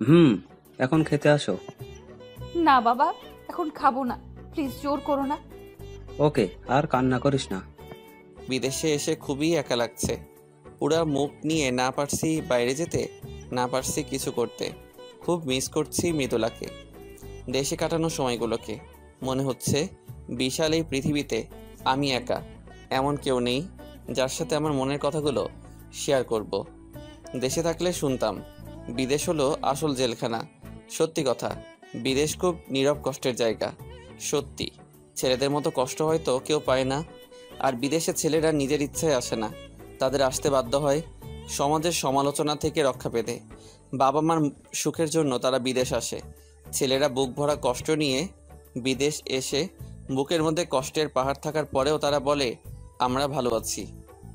হুম। এখন খেতে আসো। না বাবা এখন খাবো না, প্লিজ জোর করো না। ওকে, আর কান্না করিস না। বিদেশে এসে খুবই একা লাগছে। পুরা মুখ নিয়ে না পারছি বাইরে যেতে, না পারছি কিছু করতে। খুব মিস করছি মৃদুলাকে, দেশে কাটানো সময়গুলোকে। মনে হচ্ছে বিশাল এই পৃথিবীতে আমি একা, এমন কেউ নেই যার সাথে আমার মনের কথাগুলো শেয়ার করব। দেশে থাকলে শুনতাম বিদেশ হলো আসল জেলখানা। সত্যি কথা, বিদেশ খুব নীরব কষ্টের জায়গা। সত্যি, ছেলেদের মতো কষ্ট হয়তো কেউ পায় না। আর বিদেশে ছেলেরা নিজের ইচ্ছায় আসে না, তাদের আসতে বাধ্য হয় সমাজের সমালোচনা থেকে রক্ষা পেতে। বাবা মার সুখের জন্য তারা বিদেশ আসে। ছেলেরা বুক ভরা কষ্ট নিয়ে বিদেশ এসে বুকের মধ্যে কষ্টের পাহাড় থাকার পরেও তারা বলে আমরা ভালো আছি,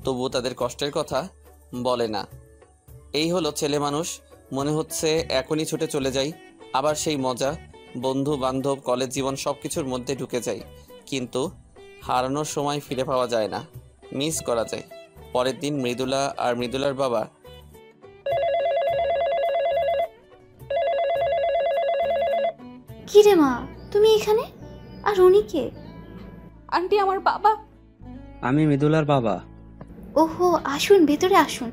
তবুও তাদের কষ্টের কথা বলে না। এই হলো ছেলে মানুষ। মনে হচ্ছে এখনই ছুটে চলে যাই, আবার সেই মজা, বন্ধু বান্ধব, কলেজ জীবন সব কিছুর মধ্যে ঢুকে যাই। কিন্তু হারানোর সময় ফিরে পাওয়া যায় না, মিস করা যায়। পরের দিন মৃদুলা আর মৃদুলার বাবা কি রে মা, তুমি এখানে? আর উনি কে? আন্টি আমার বাবা। আমি মৃদুলার বাবা। ওহো, আসুন ভেতরে আসুন।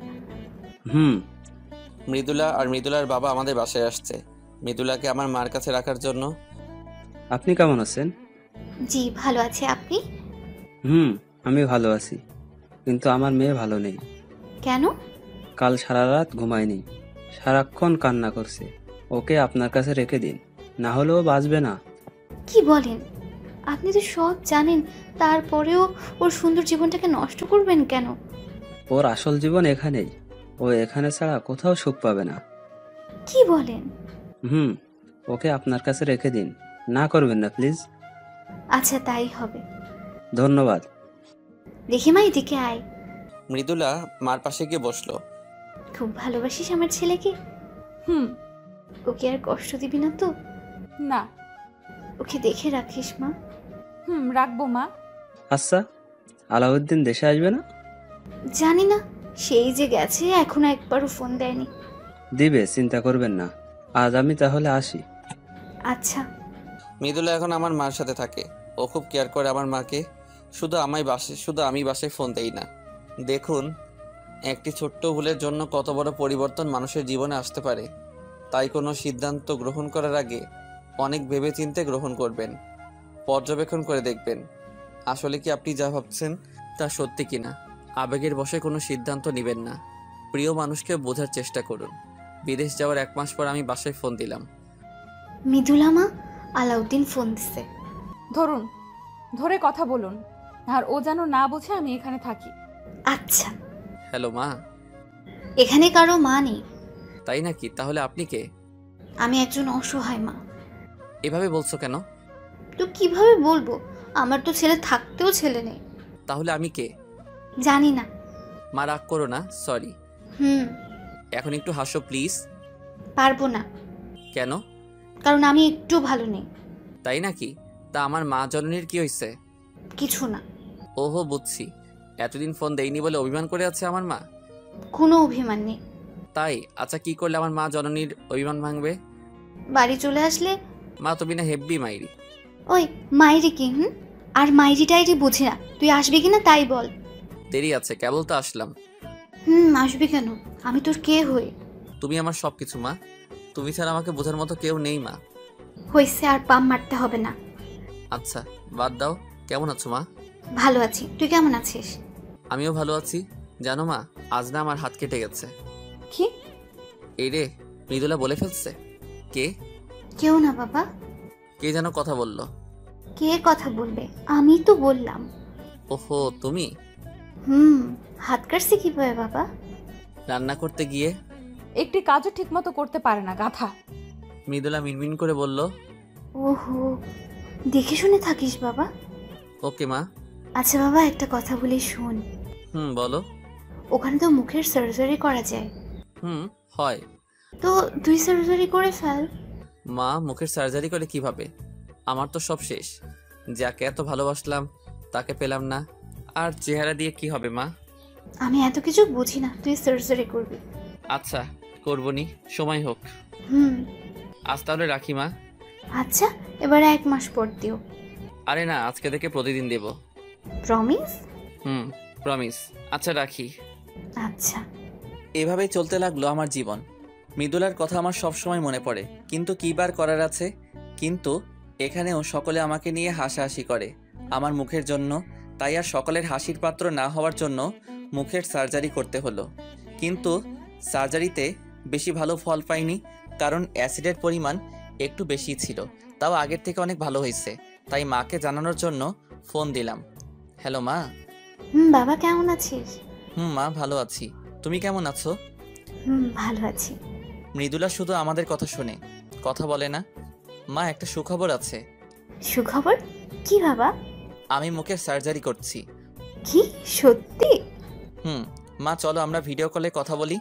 মৃদুলা আর মৃদুলার বাবা আমাদের বাসায় আসছে মৃদুলাকে আমার মার কাছে রাখার জন্য। আপনি কেমন আছেন? জি ভালো আছে, আপনি? আমি ভালো আছি, কিন্তু আমার মেয়ে ভালো নেই। কেন? কাল সারা রাত ঘুমায়নি, সারাক্ষণ কান্না করছে। ওকে আপনার কাছে রেখে দিন, না হলেও বাঁচবে না। কি বলেন? আপনি তো সব জানেন, তারপরেও ওর সুন্দর জীবনটাকে নষ্ট করবেন কেন? ওর আসল জীবন এখানেই, ও এখানে ছাড়া কোথাও সুখ পাবে না। কি বলেন? ওকে আপনার কাছে রেখে দিন, না করবেন না প্লিজ। আচ্ছা তাই হবে। ধন্যবাদ। দেখি মা, এদিকে আয়। মৃদুলা মার পাশে গিয়ে বসলো। খুব ভালোবাসিস আমার ছেলেকে? হুম। ওকে আর কষ্ট দিবি না তো? না। ওকে দেখে রাখিস মা। রাখবো মা। আচ্ছা, আলাউদ্দিন দেশে আসবে না? জানি না, সেই যে গেছে, এখনো একবারও ফোন দেয়নি। দিবে, চিন্তা করবেন না। আজ আমি তাহলে আসি। আচ্ছা। মৃদুলা এখন আমার মার সাথে থাকে। ও খুব কেয়ার করে আমার মাকে। শুধু আমি বাসায় ফোন দেই না। দেখুন, একটি ছোট্ট ভুলের জন্য কত বড় পরিবর্তন মানুষের জীবনে আসতে পারে। তাই কোনো সিদ্ধান্ত গ্রহণ করার আগে অনেক ভেবেচিন্তে গ্রহণ করবেন, পর্যবেক্ষণ করে দেখবেন আসলে কি আপনি যা ভাবছেন তা সত্যি কিনা। আবেগের বশে কোনো সিদ্ধান্ত নেবেন না। প্রিয় মানুষকে বোঝার চেষ্টা করুন। বিদেশ যাওয়ার 1 মাস পর আমি বাসায় ফোন দিলাম। মৃদুলা মা, আলাউদ্দিন ফোন দিছে। ধরুন, ধরে কথা বলুন, আর ও যেন না বোঝে আমি এখানে থাকি। আচ্ছা। হ্যালো মা। এখানে কারো মা নেই। তাই নাকি? তাহলে আপনি কে? আমি একজন অসহায় মা। এভাবে বলছো কেন? তো কিভাবে বলবো? আমার তো ছেলে থাকতেও ছেলে নেই। তাহলে আমি কে? জানি না। মা রাগ করো না, সরি। এখন একটু হাসো প্লিজ। পারবো না। কেন? কারণ আমি একটু ভালো নেই। তাই নাকি? তা আমার মা জননীর কি হয়েছে? কিছু না। ওহো, বুঝছি। এতদিন ফোন দেইনি বলে অভিমান করে আছে আমার মা? কোনো অভিমান নেই। তাই? আচ্ছা, কি করলে আমার মা জননীর অভিমান ভাঙবে? বাড়ি চলে আসলে। মা তো বিনা হেব্বি মাইরি। ওই মাইরি কি? আর মাইরি টাইরি বুঝি না। তুই আসবি কিনা তাই বল। দেরি আছে, কেবল তো আসলাম। আসবি কেন? আমি তোর কে হই? তুমি আমার সবকিছু মা। তুমি ছাড়া আমাকে বোঝার মতো কেউ নেই মা। হয়েছে, আর পাম মারতে হবে না। আচ্ছা বাদ দাও। কেমন আছো মা? ভালো আছি, তুই কেমন আছিস? আমিও ভালো আছি। জানো মা, আজ না আমার হাত কেটে গেছে। কি? এই রে, মৃদুলা বলে ফেলছে। কে? কেউ না বাবা। কে যেন কথা বলল। কে কথা বলবে? আমি তো বললাম। ওহো তুমি। হাত কাটছে কিভাবে বাবা? রান্না করতে গিয়ে। একটি কাজও ঠিকমতো করতে পারে না গাধা। মৃদুলা মিনমিন করে বলল। ওহো, দেখে শুনে থাকিস বাবা। ওকে মা। আচ্ছা বাবা, একটা কথা বলি শোন। বলো। ওখানে তো মুখের সার্জারি করা যায়। হয়। তো তুই সার্জারি করে ফেল। মা, মুখের সার্জারি করে কিভাবে? আমার তো সব শেষ। যাকে এত ভালোবাসলাম তাকে পেলাম না, আর চেহারা দিয়ে কি হবে মা? আমি এত কিছু বুঝি না, তুই সার্জারি করবি। আচ্ছা করবনি, সময় হোক। আজ তাহলে রাখি মা। আচ্ছা, এবার 1 মাস পর দিও। আরে না, আজকে থেকে প্রতিদিন দেব। প্রমিস? প্রমিস। আচ্ছা রাখি। আচ্ছা। এভাবেই চলতে লাগলো আমার জীবন। মৃদুলার কথা আমার সব সময় মনে পড়ে, কিন্তু কী বার করার আছে। কিন্তু এখানেও সকলে আমাকে নিয়ে হাসাহাসি করে আমার মুখের জন্য। তাই আর সকলের হাসির পাত্র না হওয়ার জন্য মুখের সার্জারি করতে হলো। কিন্তু সার্জারিতে বেশি ভালো ফল পাইনি, কারণ অ্যাসিডের পরিমাণ একটু বেশি ছিল। তাও আগের থেকে অনেক ভালো হয়েছে, তাই মাকে জানানোর জন্য ফোন দিলাম। হ্যালো মা। বাবা কেমন আছিস? মা ভালো আছি। তুমি কেমন আছো? ভালো আছি। মৃদুলা শুধু আমাদের কথা শোনে, কথা বলে না। মা, একটা সুখবর আছে। সুখবর? কি বাবা? আমি মুখের সার্জারি করছি। কি, সত্যি? মা চলো আমরা ভিডিও কলে কথা বলি।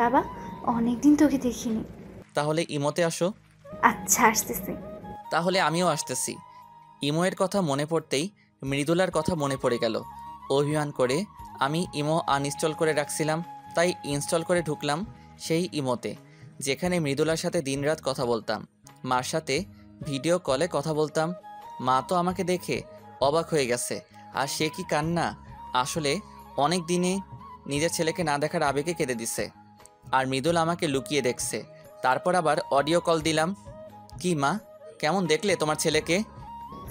বাবা, অনেকদিন তোকে দেখিনি। তাহলে ইমোতে আসো। আচ্ছা, আসতেছি। তাহলে আমিও আসতেছি। ইমোয়ের কথা মনে পড়তেই মৃদুলার কথা মনে পড়ে গেল। অভিমান করে আমি ইমো আনইনস্টল করে রাখছিলাম, তাই ইনস্টল করে ঢুকলাম সেই ইমোতে, যেখানে মৃদুলার সাথে দিনরাত কথা বলতাম, মার সাথে ভিডিও কলে কথা বলতাম। মা তো আমাকে দেখে অবাক হয়ে গেছে। আর সে কি কান্না! আসলে অনেক দিনে নিজের ছেলেকে না দেখার আবেগে কেঁদে দিছে। আর মৃদুলা আমাকে লুকিয়ে দেখছে। তারপর আবার অডিও কল দিলাম। কি মা, কেমন দেখলে তোমার ছেলেকে?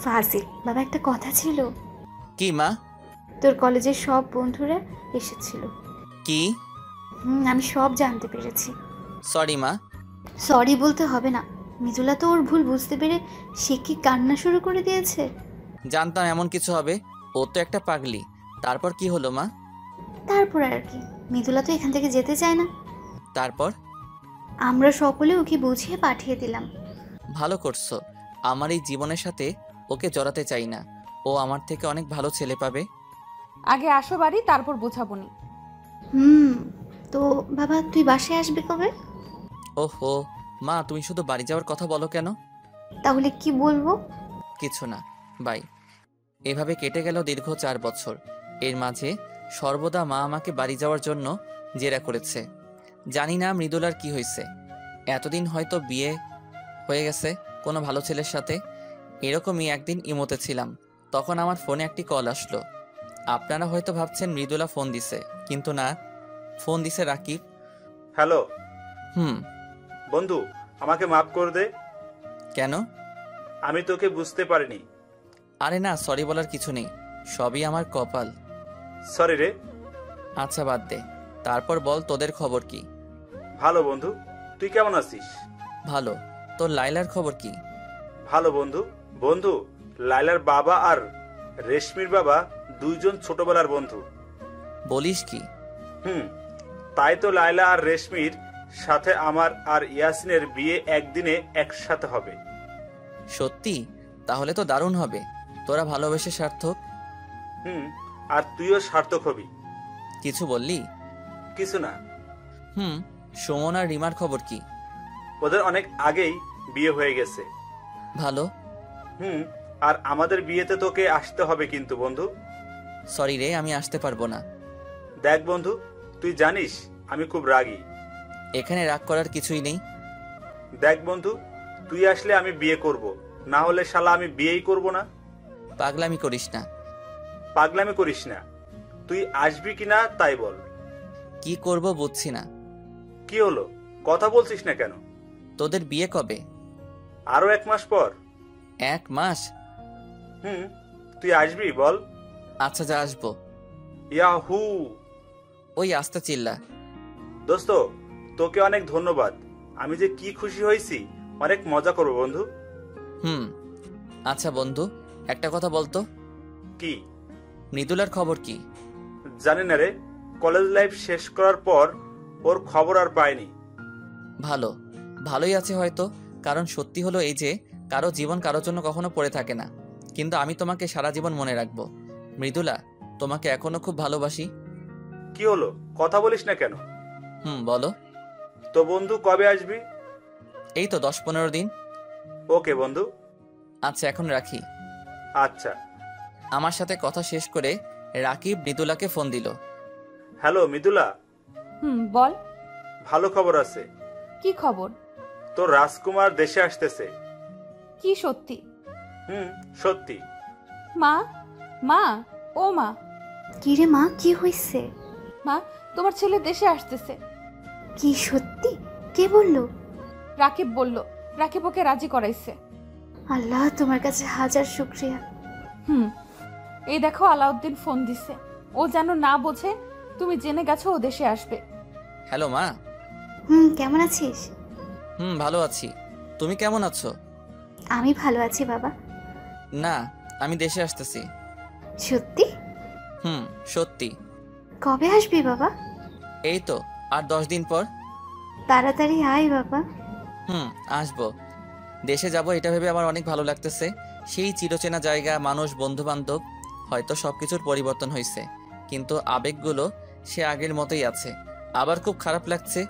ফাজিল বাবা, একটা কথা ছিল। কি মা? তোর কলেজের সব বন্ধুরা এসেছিল। কি? আমি সব জানতে পেরেছি। সরি মা। সরি বলতে হবে না। মৃদুলা তো ওর ভুল বুঝতে পেরে সে কি কান্না শুরু করে দিয়েছে। জানতাম এমন কিছু হবে, ও তো একটা পাগলি। তারপর কি হলো মা? তারপর আর কি, মৃদুলা তো এখান থেকে যেতে চায় না। তারপর আমরা সকলে ওকে বুঝিয়ে পাঠিয়ে দিলাম। ভালো করছো। আমার এই জীবনের সাথে ওকে জড়াতে চাই না। ও আমার থেকে অনেক ভালো ছেলে পাবে। আগে আসো বাড়ি, তারপর বোঝাবনি। তো বাবা, তুই বাসায় আসবি কবে? ওহো মা, তুমি শুধু বাড়ি যাওয়ার কথা বলো কেন? তাহলে কি বলবো? কিছু না, বাই। এভাবে কেটে গেল দীর্ঘ 4 বছর। এর মাঝে সর্বদা মা আমাকে বাড়ি যাওয়ার জন্য জেরা করেছে। জানি না মৃদুলার কি হয়েছে। এতদিন হয়তো বিয়ে হয়ে গেছে কোনো ভালো ছেলের সাথে। এরকমই একদিন ইমোতে ছিলাম, তখন আমার ফোনে একটি কল আসলো। আপনারা হয়তো ভাবছেন মৃদুলা ফোন দিছে, কিন্তু না, ফোন দিছে রাকিব। হ্যালো। বন্ধু, আমাকে মাফ করে দে। কেন? আমি তোকে বুঝতে পারিনি। আরে না, সরি বলার কিছু নেই, সবই আমার কপাল। সরি রে। আচ্ছা বাদ দে, তারপর বল তোদের খবর কি? ভালো বন্ধু, তুই কেমন আছিস? ভালো। তোর লাইলার খবর কি? ভালো বন্ধু। বন্ধু, লাইলার বাবা আর রেশমির বাবা দুইজন ছোটবেলার বন্ধু। বলিস কি? তাই তো লাইলা আর রেশমির সাথে আমার আর ইয়াসিনের বিয়ে একদিনে একসাথে হবে। সত্যি? তাহলে তো দারুণ হবে। তোরা ভালোবেসে সার্থক। আর তুইও সার্থক হবি। কিছু বললি? কিছু না। সুমন আর রিমার খবর কি? ওদের অনেক আগেই বিয়ে হয়ে গেছে। ভালো। আর আমাদের বিয়েতে তোকে আসতে হবে কিন্তু বন্ধু। সরি রে, আমি আসতে পারবো না। দেখ বন্ধু, তুই জানিস আমি খুব রাগী। এখানে রাগ করার কিছুই নেই। দেখ বন্ধু, তুই আসলে আমি বিয়ে করব, না হলে শালা আমি বিয়েই করব না। পাগলামি করিস না। পাগলামি করিস না। তুই আসবি কিনা তাই বল। কি করব বুঝছি না। কি হলো, কথা বলছিস না কেন? তোদের বিয়ে কবে? আরো 1 মাস পর। 1 মাস? হুম, তুই আসবি বল? আচ্ছা, যা আসবো। ইয়াহু! ওই আস্তে চিল্লা। দোস্ত, তোকে অনেক ধন্যবাদ। আমি যে কি খুশি হয়েছি। অনেক মজা করবো বন্ধু। হুম। আচ্ছা বন্ধু, একটা কথা বলতো, কি? মৃদুলার খবর কি? জানি না রে, কলেজ লাইফ শেষ করার পর ওর খবর আর পাইনি। ভালো, ভালোই আছে হয়তো। কারণ সত্যি হলো এই যে কারো জীবন কারোর জন্য কখনো পড়ে থাকে না। কিন্তু আমি তোমাকে সারা জীবন মনে রাখবো। মৃদুলা, তোমাকে এখনো খুব ভালোবাসি। কি হলো, কথা বলিস না কেন? বলো। তো বন্ধু কবে আসবি? এই তো 10-15 দিন। ওকে বন্ধু। আচ্ছা, এখন রাখি। আচ্ছা। আমার সাথে কথা শেষ করে রাকিব মৃদুলাকে ফোন দিল। হ্যালো মৃদুলা। বল। ভালো খবর আছে। কি খবর? তোর রাজকুমার দেশে আসতেছে। কি সত্যি? সত্যি। মা, মা, ও মা। কি রে মা, কি হয়েছে? মা, তোমার ছেলে দেশে আসতেছে। কি সত্যি? কে বললো? রাকিব বলল। রাকিব ওকে রাজি করাইছে। আল্লাহ, তোমার কাছে হাজার শুকরিয়া। এই দেখো, আলাউদ্দিন ফোন দিছে। ও যেন না বোঝে তুমি জেনে গেছো ও দেশে আসবে। হ্যালো মা। কেমন আছিস? ভালো আছি। তুমি কেমন আছো? আমি ভালো আছি বাবা। না, আমি দেশে আসতেছি। সত্যি? সত্যি। কবে আসবি বাবা? এই তো আর 10 দিন পর। তাড়াতাড়ি আয় বাবা। আসবো। দেশে যাব এটা ভেবে আমার অনেক ভালো লাগতেছে। সেই চিরচেনা জায়গা, মানুষ, বন্ধু বান্ধব। হয়তো সবকিছুর পরিবর্তন হয়েছে, কিন্তু আবেগগুলো সে আগের মতোই আছে। আবার খুব খারাপ লাগছে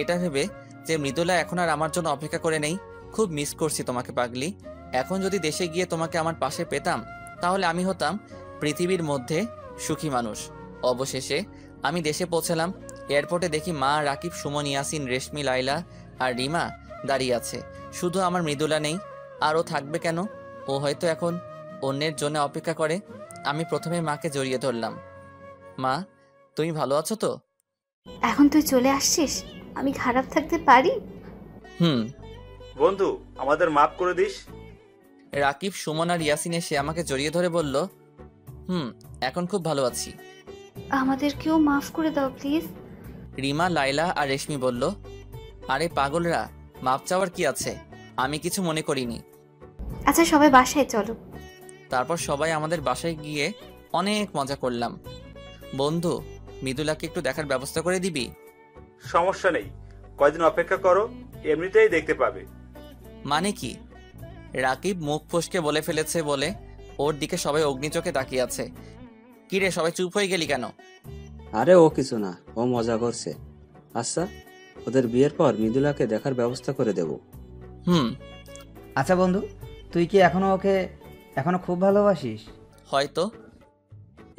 এটা ভেবে যে মৃদুলা এখন আর আমার জন্য অপেক্ষা করে নেই। খুব মিস করছি তোমাকে পাগলি। এখন যদি দেশে গিয়ে তোমাকে আমার পাশে পেতাম, তাহলে আমি হতাম পৃথিবীর মধ্যে সুখী মানুষ। অবশেষে আমি দেশে পৌঁছালাম। এয়ারপোর্টে দেখি মা, রাকিব, সুমন, ইয়াসিন, রেশমি, লাইলা আর রিমা দাঁড়িয়ে আছে। শুধু আমার মৃদুলা নেই। আর ও থাকবে কেন? ও হয়তো এখন অন্যের জন্য অপেক্ষা করে। আমি প্রথমে মাকে জড়িয়ে ধরলাম। মা, তুমি ভালো আছো তো? এখন তুই চলে আসছিস, আমি খারাপ থাকতে পারি? বন্ধু, আমাদের মাফ করে দিস। রাকিব, সুমন আর ইয়াসিন এসে আমাকে জড়িয়ে ধরে বলল, এখন খুব ভালো আছি। আমাদেরকেও মাফ করে দাও প্লিজ। রিমা, লাইলা আর রেশমি বলল, আরে পাগলরা, মাপ চাওয়ার কি আছে? আমি কিছু মনে করিনি। আচ্ছা, সবাই বাসায় চলো। তারপর সবাই আমাদের বাসায় গিয়ে অনেক মজা করলাম। বন্ধু, মৃদুলাকে একটু দেখার ব্যবস্থা করে দিবি? সমস্যা নেই, কয়দিন অপেক্ষা করো, এমনিতেই দেখতে পাবে। মানে কি? রাকিব মুখ ফসকে বলে ফেলেছে বলে ওর দিকে সবাই অগ্নিচোখে তাকিয়ে আছে। কিরে, সবাই চুপ হয়ে গেলি কেন? আরে ও কিছু না, ও মজা করছে। আচ্ছা, ওদের বিয়ের পর মৃদুলাকে দেখার ব্যবস্থা করে দেব। আচ্ছা বন্ধু, তুই কি এখনো খুব ভালোবাসিস? হয়তো।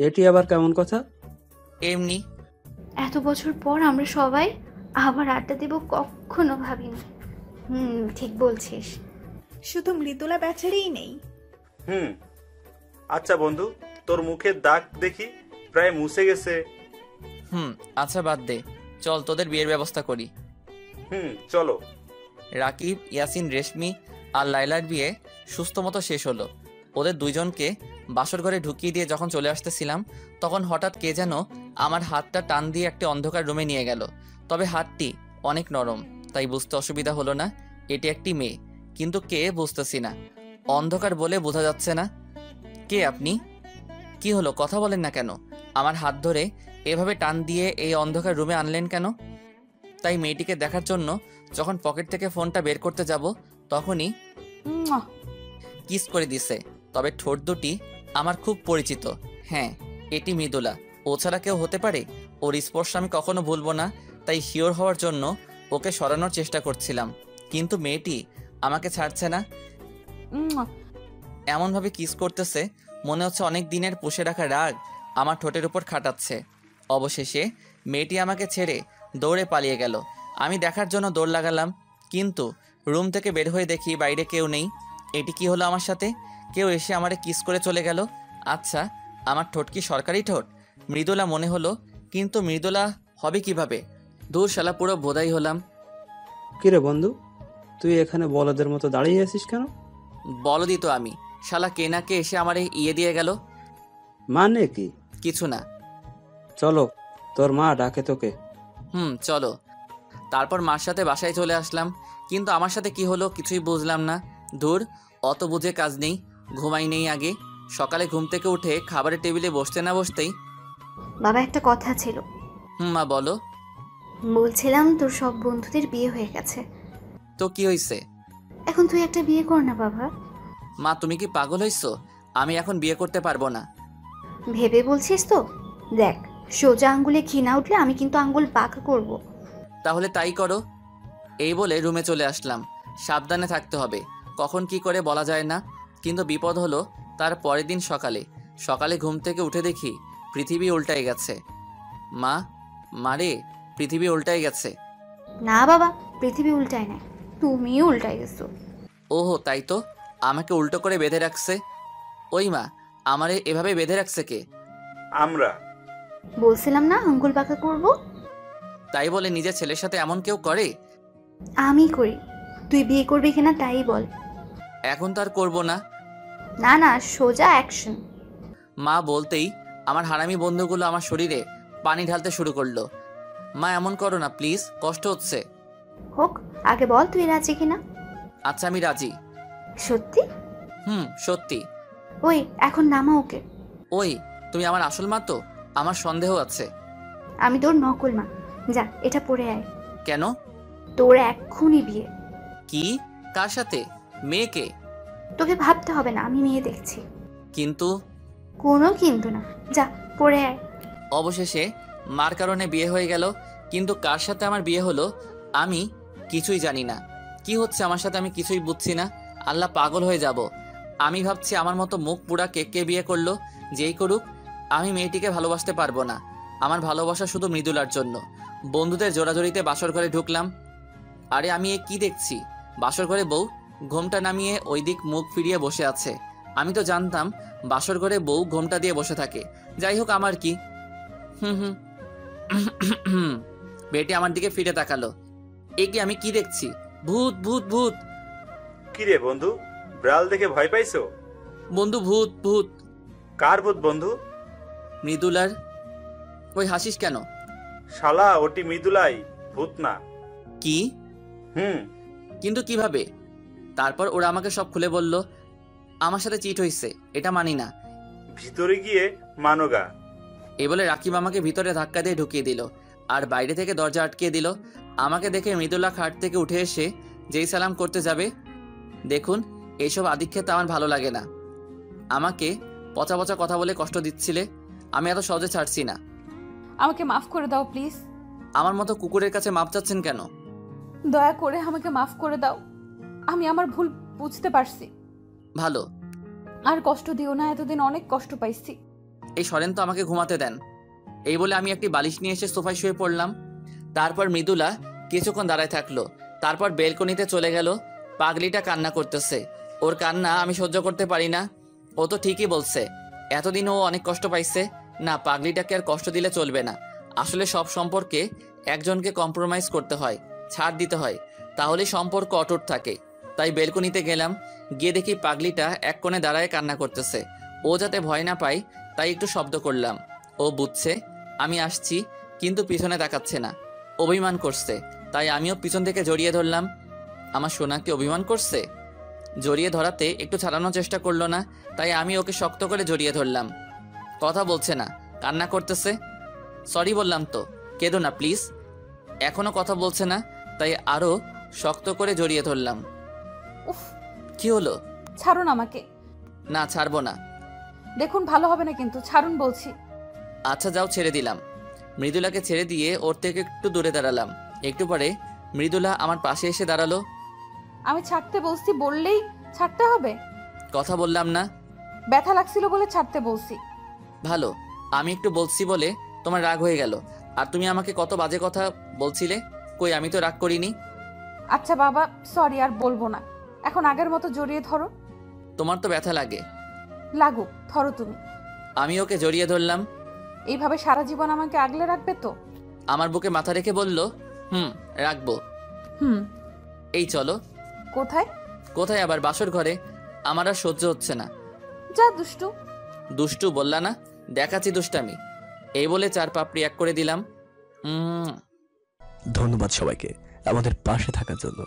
এটি আবার কেমন কথা? এমনি। এত বছর পর আমরা সবাই আবার আড্ডা দেব, কখনো ভাবিনি। ঠিক বলছিস। শুধু মৃদুলা বেচারেই নেই। আচ্ছা বন্ধু, তোর মুখের দাগ দেখি প্রায় মুছে গেছে। আচ্ছা বাদ দে, চল তোদের বিয়ের ব্যবস্থা করি। চলো। রাকিব, ইয়াসিন, রেশমি আর লাইলার বিয়ে সুস্থ মতো শেষ হলো। ওদের দুইজনকে বাসর ঘরে ঢুকিয়ে দিয়ে যখন চলে আসতেছিলাম, তখন হঠাৎ কে যেন আমার হাতটা টান দিয়ে একটা অন্ধকার রুমে নিয়ে গেল। তবে হাতটি অনেক নরম, তাই বুঝতে অসুবিধা হলো না এটি একটি মেয়ে। কিন্তু কে বুঝতেছি না, অন্ধকার বলে বোঝা যাচ্ছে না। কে আপনি? কি হলো, কথা বলেন না কেন? আমার হাত ধরে এভাবে টান দিয়ে এই অন্ধকার রুমে আনলেন কেন? তাই মেয়েটিকে দেখার জন্য যখন পকেট থেকে ফোনটা বের করতে যাব, তখনই কিস করে দিছে। তবে ঠোঁট দুটি আমার খুব পরিচিত। হ্যাঁ, এটি মৃদুলা। ও ছাড়া কেউ হতে পারে? ওর স্পর্শ আমি কখনো ভুলবো না। তাই শিওর হওয়ার জন্য ওকে সরানোর চেষ্টা করছিলাম, কিন্তু মেয়েটি আমাকে ছাড়ছে না। এমনভাবে কিস করতেছে, মনে হচ্ছে অনেক দিনের পুষে রাখা রাগ আমার ঠোঁটের উপর খাটাচ্ছে। অবশেষে মেয়েটি আমাকে ছেড়ে দৌড়ে পালিয়ে গেল। আমি দেখার জন্য দৌড় লাগালাম, কিন্তু রুম থেকে বের হয়ে দেখি বাইরে কেউ নেই। এটি কি হলো আমার সাথে? কেউ এসে আমারে কিস করে চলে গেল। আচ্ছা, আমার ঠোঁট কি সরকারি ঠোঁট? মৃদুলা মনে হলো, কিন্তু মৃদুলা হবে কিভাবে? দূর শালা, পুরো বোধাই হলাম। কিরে বন্ধু, তুই এখানে বলদের মতো দাঁড়িয়ে আছিস কেন? বলদি তো আমি, শালা কে না কে এসে আমারে ইয়ে দিয়ে গেল। মানে কি? কিছু না। চলো, তোর মা ডাকে তোকে। চলো। তারপর মার সাথে বাসায় চলে আসলাম, কিন্তু আমার সাথে কি হলো কিছুই বুঝলাম না। দূর, অত বুঝে কাজ নেই, ঘুমাই নেই আগে। সকালে ঘুম থেকে উঠে খাবারের টেবিলে বসতে না বসতেই বাবা, একটা কথা ছিল। মা বলো। বলছিলাম তোর সব বন্ধুদের বিয়ে হয়ে গেছে, তো কি হয়েছে? এখন তুই একটা বিয়ে কর না বাবা। মা তুমি কি পাগল হইছো? আমি এখন বিয়ে করতে পারবো না। ভেবে বলছিস তো? দেখ, সোজা আঙ্গুলে ঘি না উঠলে আমি কিন্তু আঙ্গুল বাঁকা করব। তাহলে তাই করো। এই বলে রুমে চলে আসলাম। সাবধানে থাকতে হবে, কখন কি করে বলা যায় না। কিন্তু বিপদ হলো তার পরের দিন সকালে ঘুম থেকে উঠে দেখি পৃথিবী উল্টাই গেছে। মা, মারে, পৃথিবী উল্টাই গেছে। না বাবা, পৃথিবী উল্টায় নাই, তুমিও উল্টাই গেছো। ওহো, তাই তো, আমাকে উল্টো করে বেঁধে রাখছে। ওই মা, আমারে এভাবে বেঁধে রাখছে কে? আমরা। বলছিলাম না আঙ্গুল বাঁকা করব। তাই বলে নিজের ছেলের সাথে এমন কেউ করে? আমি করি, তুই বিয়ে করবি কিনা তাই বল। এখন তো আর করবো না। না না, সোজা অ্যাকশন। মা বলতেই আমার হারামি বন্ধুগুলো আমার শরীরে পানি ঢালতে শুরু করলো। মা এমন করো না প্লিজ, কষ্ট হচ্ছে। হোক, আগে বল তুই রাজি কিনা। আচ্ছা, আমি রাজি। সত্যি? সত্যি। ওই এখন নামা ওকে। ওই, তুমি আমার আসল মা তো? আমার সন্দেহ আছে। আমি তোর নকল মা, যা এটা পরে আয়। কেন? তোর এক্ষুনি বিয়ে। কি? কার সাথে? মেয়েকে? তোকে ভাবতে হবে না, আমি মেয়ে দেখছি। কিন্তু? কোনো কিন্তু না, যা পরে আয়। অবশেষে মার কারণে বিয়ে হয়ে গেল, কিন্তু কার সাথে আমার বিয়ে হলো আমি কিছুই জানি না। কি হচ্ছে আমার সাথে আমি কিছুই বুঝছি না। আল্লাহ, পাগল হয়ে যাব। আমি ভাবছি আমার মতো মুখ পুরা কে বিয়ে করলো। যেই করুক, আমি মেয়েটিকে ভালোবাসতে পারবো না। আমার ভালোবাসা শুধু মৃদুলার জন্য। বন্ধুদের জোড়াজড়িতে বাসর ঘরে ঢুকলাম। আরে আমি এ কি দেখছি? বাসর ঘরে বউ ঘোমটা নামিয়ে ওই দিক মুখ ফিরিয়ে বসে আছে। আমি তো জানতাম বাসর ঘরে বউ ঘোমটা দিয়ে বসে থাকে। যাই হোক, আমার কি। বেটি আমার দিকে ফিরে তাকালো। এ কি, আমি কি দেখছি? ভূত ভূত ভূত। কিরে বন্ধু, ব্রাল দেখে ভয় পাইছো? বন্ধু, ভূত ভূত। কার ভূত বন্ধু? মৃদুলার। ওই হাসিস কেন? শালা, ওটি মৃদুলাই, ভূত না। কি? কিন্তু কিভাবে? তারপর ওরা আমাকে সব খুলে বলল। আমার সাথে চিট হইছে, এটা মানি না। ভিতরে গিয়ে মানোগা। এই বলে রাকিব আমাকে ভিতরে ধাক্কা দিয়ে ঢুকিয়ে দিল আর বাইরে থেকে দরজা আটকিয়ে দিল। আমাকে দেখে মৃদুলা খাট থেকে উঠে এসে যেই সালাম করতে যাবে, দেখুন এইসব আদিক্ষেতা আমার ভালো লাগে না। আমাকে পচা পচা কথা বলে কষ্ট দিচ্ছিলে, আমি এত সহজে ছাড়ছি না। আমাকে মাফ করে দাও প্লিজ। আমার মতো কুকুরের কাছে মাপ চাচ্ছেন কেন? দয়া করে আমাকে মাফ করে দাও, আমি আমার ভুল বুঝতে পারছি। ভালো। আর কষ্ট দিও না, এতদিন অনেক কষ্ট পাইছি। এই সরেন তো, আমাকে ঘুমাতে দেন। এই বলে আমি একটি বালিশ নিয়ে এসে সোফায় শুয়ে পড়লাম। তারপর মৃদুলা কিছুক্ষণ দাঁড়ায় থাকলো, তারপর বেলকনিতে চলে গেল। পাগলিটা কান্না করতেছে, ওর কান্না আমি সহ্য করতে পারি না। ও তো ঠিকই বলছে, এতদিন ও অনেক কষ্ট পাইছে। না, পাগলিটাকে আর কষ্ট দিলে চলবে না। আসলে সব সম্পর্কে একজনকে কম্প্রোমাইজ করতে হয়, ছাড় দিতে হয়, তাহলে সম্পর্ক অটুট থাকে। তাই বেলকনিতে গেলাম, গিয়ে দেখি পাগলিটা এক কোণে দাঁড়ায় কান্না করতেছে। ও যাতে ভয় না পায় তাই একটু শব্দ করলাম। ও বুঝছে আমি আসছি, কিন্তু পিছনে তাকাচ্ছে না, অভিমান করছে। তাই আমিও পিছন থেকে জড়িয়ে ধরলাম। আমার সোনাকে অভিমান করছে। জড়িয়ে ধরাতে একটু ছাড়ানোর চেষ্টা করলো না, তাই আমি ওকে শক্ত করে জড়িয়ে ধরলাম। কথা বলছে না, কান্না করতেছে। সরি বললাম তো, কেঁদো না প্লিজ। এখনো কথা বলছে না, তাই আরো শক্ত করে জড়িয়ে ধরলাম। উফ, কি হলো? ছাড়ুন আমাকে। না, ছাড়বো না। দেখুন ভালো হবে না কিন্তু, ছাড়ুন বলছি। আচ্ছা যাও, ছেড়ে দিলাম। মৃদুলাকে ছেড়ে দিয়ে ওর থেকে একটু দূরে দাঁড়ালাম। একটু পরে মৃদুলা আমার পাশে এসে দাঁড়ালো। আমি ছাড়তে বলছি, বললেই ছাড়তে হবে? কথা বললাম না? ব্যথা লাগছিল বলে ছাড়তে বলছি। ভালো, আমি একটু বলছি বলে তোমার রাগ হয়ে গেল। আর তুমি আমাকে কত বাজে কথা বলছিলে, কই আমি তো রাগ করিনি। আচ্ছা বাবা, সরি, আর বলবো না। এখন আগের মতো জড়িয়ে ধরো। তোমার তো ব্যথা লাগে। লাগুক, ধরো তুমি। আমি ওকে জড়িয়ে ধরলাম। এইভাবে সারা জীবন আমাকে আগলে রাখবে তো? আমার বুকে মাথা রেখে বলল, রাখবো। এই চলো। কোথায়? কোথায় আবার? বাসর ঘরে। আমার আর সহ্য হচ্ছে না। যা দুষ্টু। দুষ্টু বললা না? দেখাচ্ছি দুষ্টামি। এই বলে 4 পাপড়ি এক করে দিলাম। ধন্যবাদ সবাইকে আমাদের পাশে থাকার জন্য।